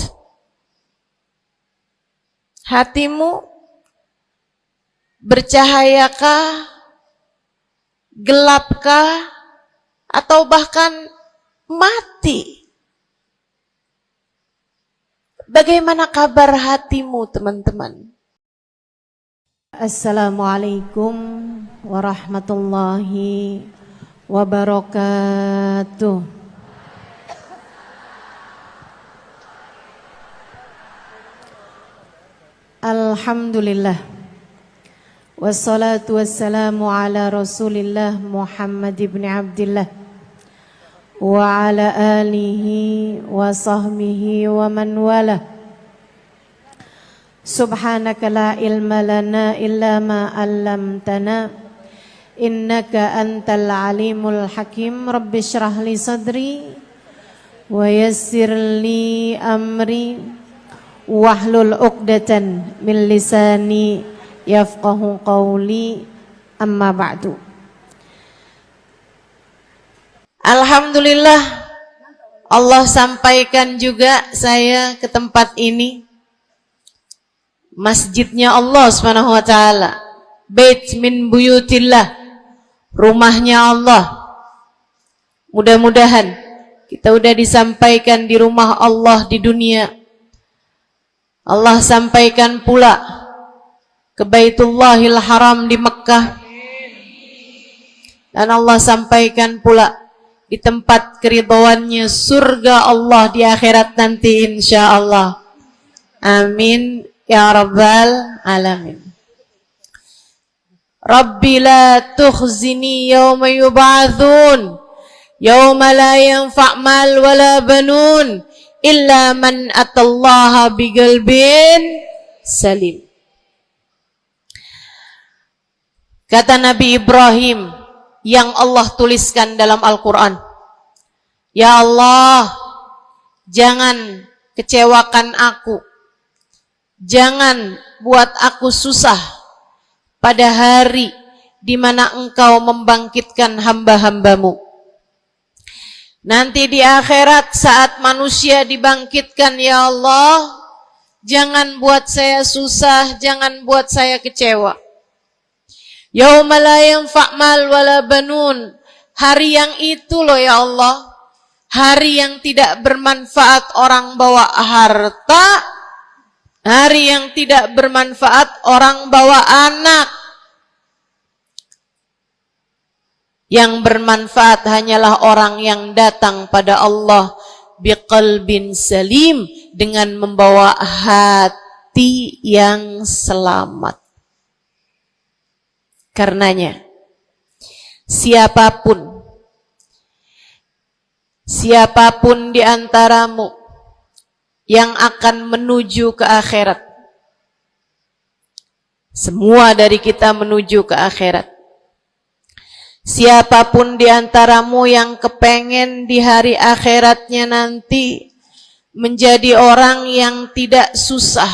Hatimu bercahayakah? Gelapkah? Atau bahkan mati? Bagaimana kabar hatimu, teman-teman? Assalamualaikum warahmatullahi wabarakatuh. Alhamdulillah. Wassalatu wassalamu ala Rasulillah Muhammad ibn Abdillah wa ala alihi wa sahbihi wa man wala. Subhanaka la ilma lana illa ma 'allamtana innaka antal alimul hakim. Rabbi shrah li sadri wa yassir li amri wahlul 'uqdatan min lisani yafqahu qawli, amma ba'du. Alhamdulillah, Allah sampaikan juga saya ke tempat ini. Masjidnya Allah Subhanahu wa taala, bait min buyutillah, rumahnya Allah. Mudah-mudahan kita udah disampaikan di rumah Allah di dunia. Allah sampaikan pula ke Baitullahil Haram di Mekkah, dan Allah sampaikan pula di tempat keridhaannya surga Allah di akhirat nanti insyaallah. Amin ya rabbal alamin. Rabbi la tukhzini yawma yub'atsun yawma la yanfa' mal wala banun illa man atallaha biqalbin salim. Kata Nabi Ibrahim yang Allah tuliskan dalam Al-Quran, ya Allah, jangan kecewakan aku, jangan buat aku susah pada hari di mana Engkau membangkitkan hamba-hambamu. Nanti di akhirat saat manusia dibangkitkan, ya Allah, jangan buat saya susah, jangan buat saya kecewa. Yauma la yanfa' mal wala banun. Hari yang itu loh ya Allah, hari yang tidak bermanfaat orang bawa harta, hari yang tidak bermanfaat orang bawa anak. Yang bermanfaat hanyalah orang yang datang pada Allah biqalbin salim, dengan membawa hati yang selamat. Karenanya siapapun di antaramu yang akan menuju ke akhirat, semua dari kita menuju ke akhirat. Siapapun di antaramu yang kepengen di hari akhiratnya nanti menjadi orang yang tidak susah,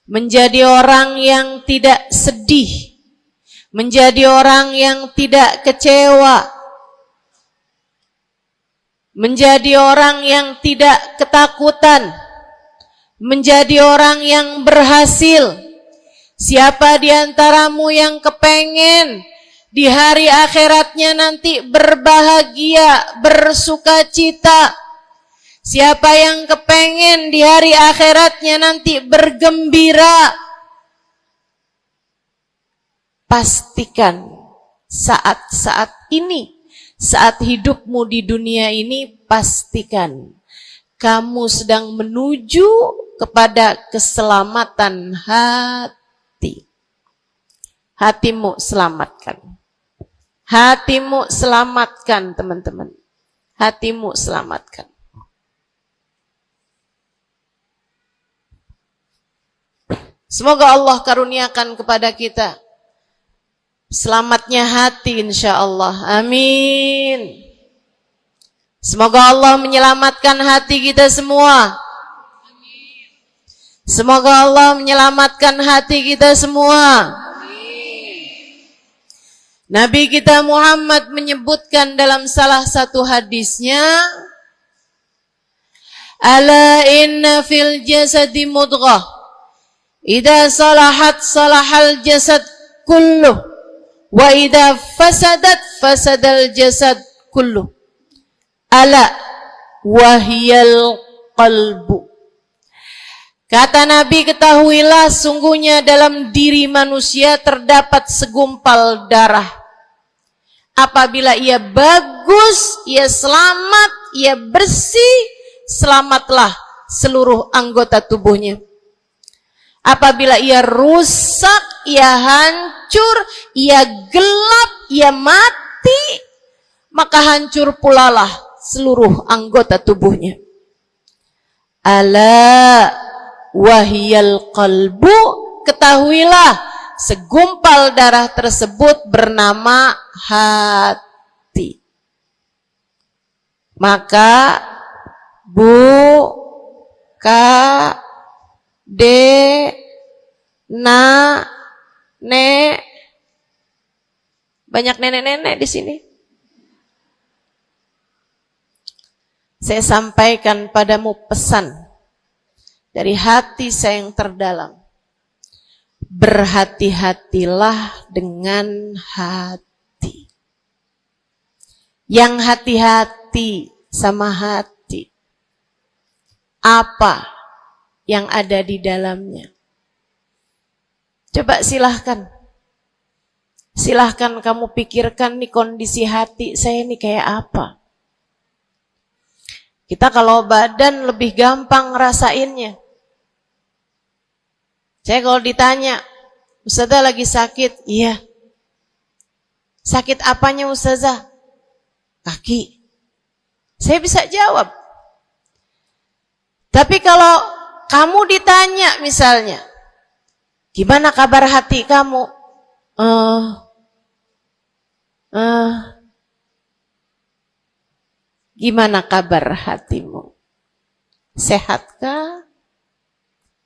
menjadi orang yang tidak sedih, menjadi orang yang tidak kecewa, menjadi orang yang tidak ketakutan, menjadi orang yang berhasil. Siapa di antaramu yang kepengen di hari akhiratnya nanti berbahagia, bersukacita? Siapa yang kepengen di hari akhiratnya nanti bergembira? Pastikan saat-saat ini, saat hidupmu di dunia ini, pastikan kamu sedang menuju kepada keselamatan hati. Hatimu selamatkan. Hatimu selamatkan, teman-teman. Hatimu selamatkan. Semoga Allah karuniakan kepada kita selamatnya hati insyaallah. Amin. Semoga Allah menyelamatkan hati kita semua. Semoga Allah menyelamatkan hati kita semua. Nabi kita Muhammad menyebutkan dalam salah satu hadisnya, ala inna fil jasadi mudghah, idza salahat salahal jasad kulluh, wa idza fasadat fasadal jasad kulluh, ala wahiyal qalbu. Kata Nabi, ketahuilah sungguhnya dalam diri manusia terdapat segumpal darah. Apabila ia bagus, ia selamat, ia bersih, selamatlah seluruh anggota tubuhnya. Apabila ia rusak, ia hancur, ia gelap, ia mati, maka hancur pulalah seluruh anggota tubuhnya. Ala wahiyal qalbu, ketahuilah segumpal darah tersebut bernama hati. Maka bu, ka, de, na, ne, banyak nenek-nenek di sini. Saya sampaikan padamu pesan dari hati saya yang terdalam. Berhati-hatilah dengan hati. Yang hati-hati sama hati. Apa yang ada di dalamnya? Coba silahkan. Silahkan kamu pikirkan nih kondisi hati saya ini kayak apa. Kita kalau badan lebih gampang ngerasainnya. Saya kalau ditanya, Ustazah lagi sakit? Iya. Sakit apanya Ustazah? Kaki. Saya bisa jawab. Tapi kalau kamu ditanya misalnya, gimana kabar hati kamu? Gimana kabar hatimu? Sehatkah?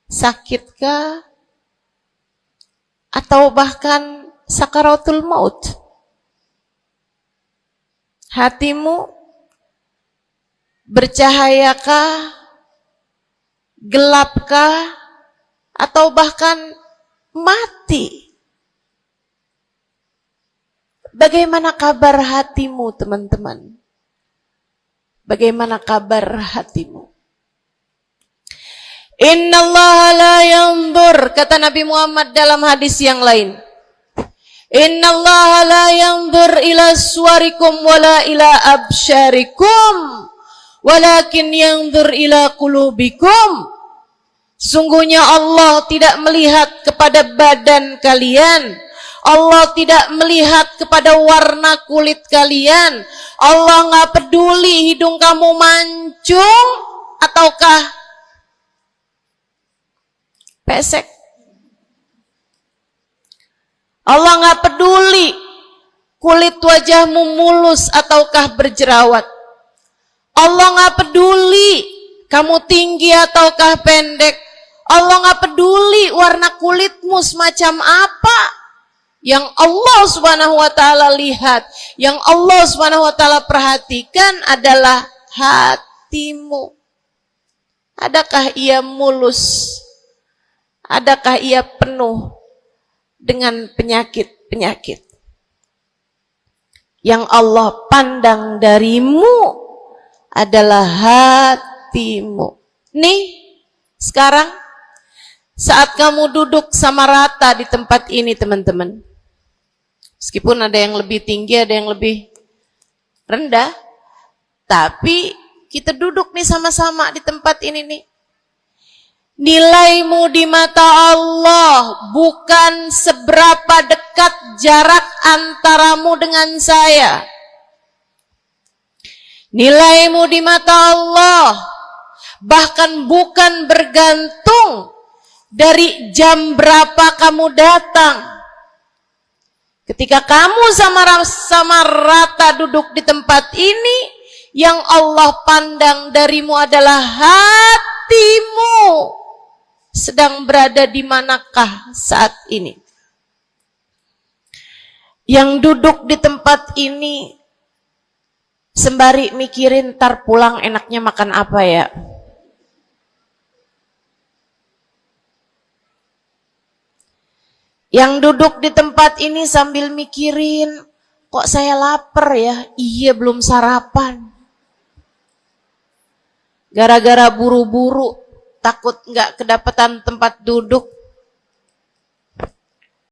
Sakitkah? Atau bahkan sakaratul maut? Hatimu bercahayakah? Gelapkah? Atau bahkan mati? Bagaimana kabar hatimu, teman-teman? Bagaimana kabar hatimu? Innallaha la yanzur, kata Nabi Muhammad dalam hadis yang lain. Innallaha la yanzur ila suwarikum wala ila absyarikum, walakin yanzur ila qulubikum. Sungguhnya Allah tidak melihat kepada badan kalian. Allah tidak melihat kepada warna kulit kalian. Allah nggak peduli hidung kamu mancung ataukah pesek. Allah nggak peduli kulit wajahmu mulus ataukah berjerawat. Allah nggak peduli kamu tinggi ataukah pendek. Allah nggak peduli warna kulitmu semacam apa. Yang Allah Subhanahu wa taala lihat, yang Allah Subhanahu wa taala perhatikan adalah hatimu. Adakah ia mulus? Adakah ia penuh dengan penyakit-penyakit? Yang Allah pandang darimu adalah hatimu. Nih, sekarang saat kamu duduk sama rata di tempat ini, teman-teman. Meskipun ada yang lebih tinggi, ada yang lebih rendah, tapi kita duduk nih sama-sama di tempat ini nih. Nilaimu di mata Allah bukan seberapa dekat jarak antaramu dengan saya. Nilaimu di mata Allah bahkan bukan bergantung dari jam berapa kamu datang. Ketika kamu sama rata duduk di tempat ini, yang Allah pandang darimu adalah hatimu. Sedang berada di manakah saat ini? Yang duduk di tempat ini sembari mikirin ntar pulang enaknya makan apa ya? Yang duduk di tempat ini sambil mikirin, kok saya lapar ya? Iya, belum sarapan. Gara-gara buru-buru, takut nggak kedapatan tempat duduk,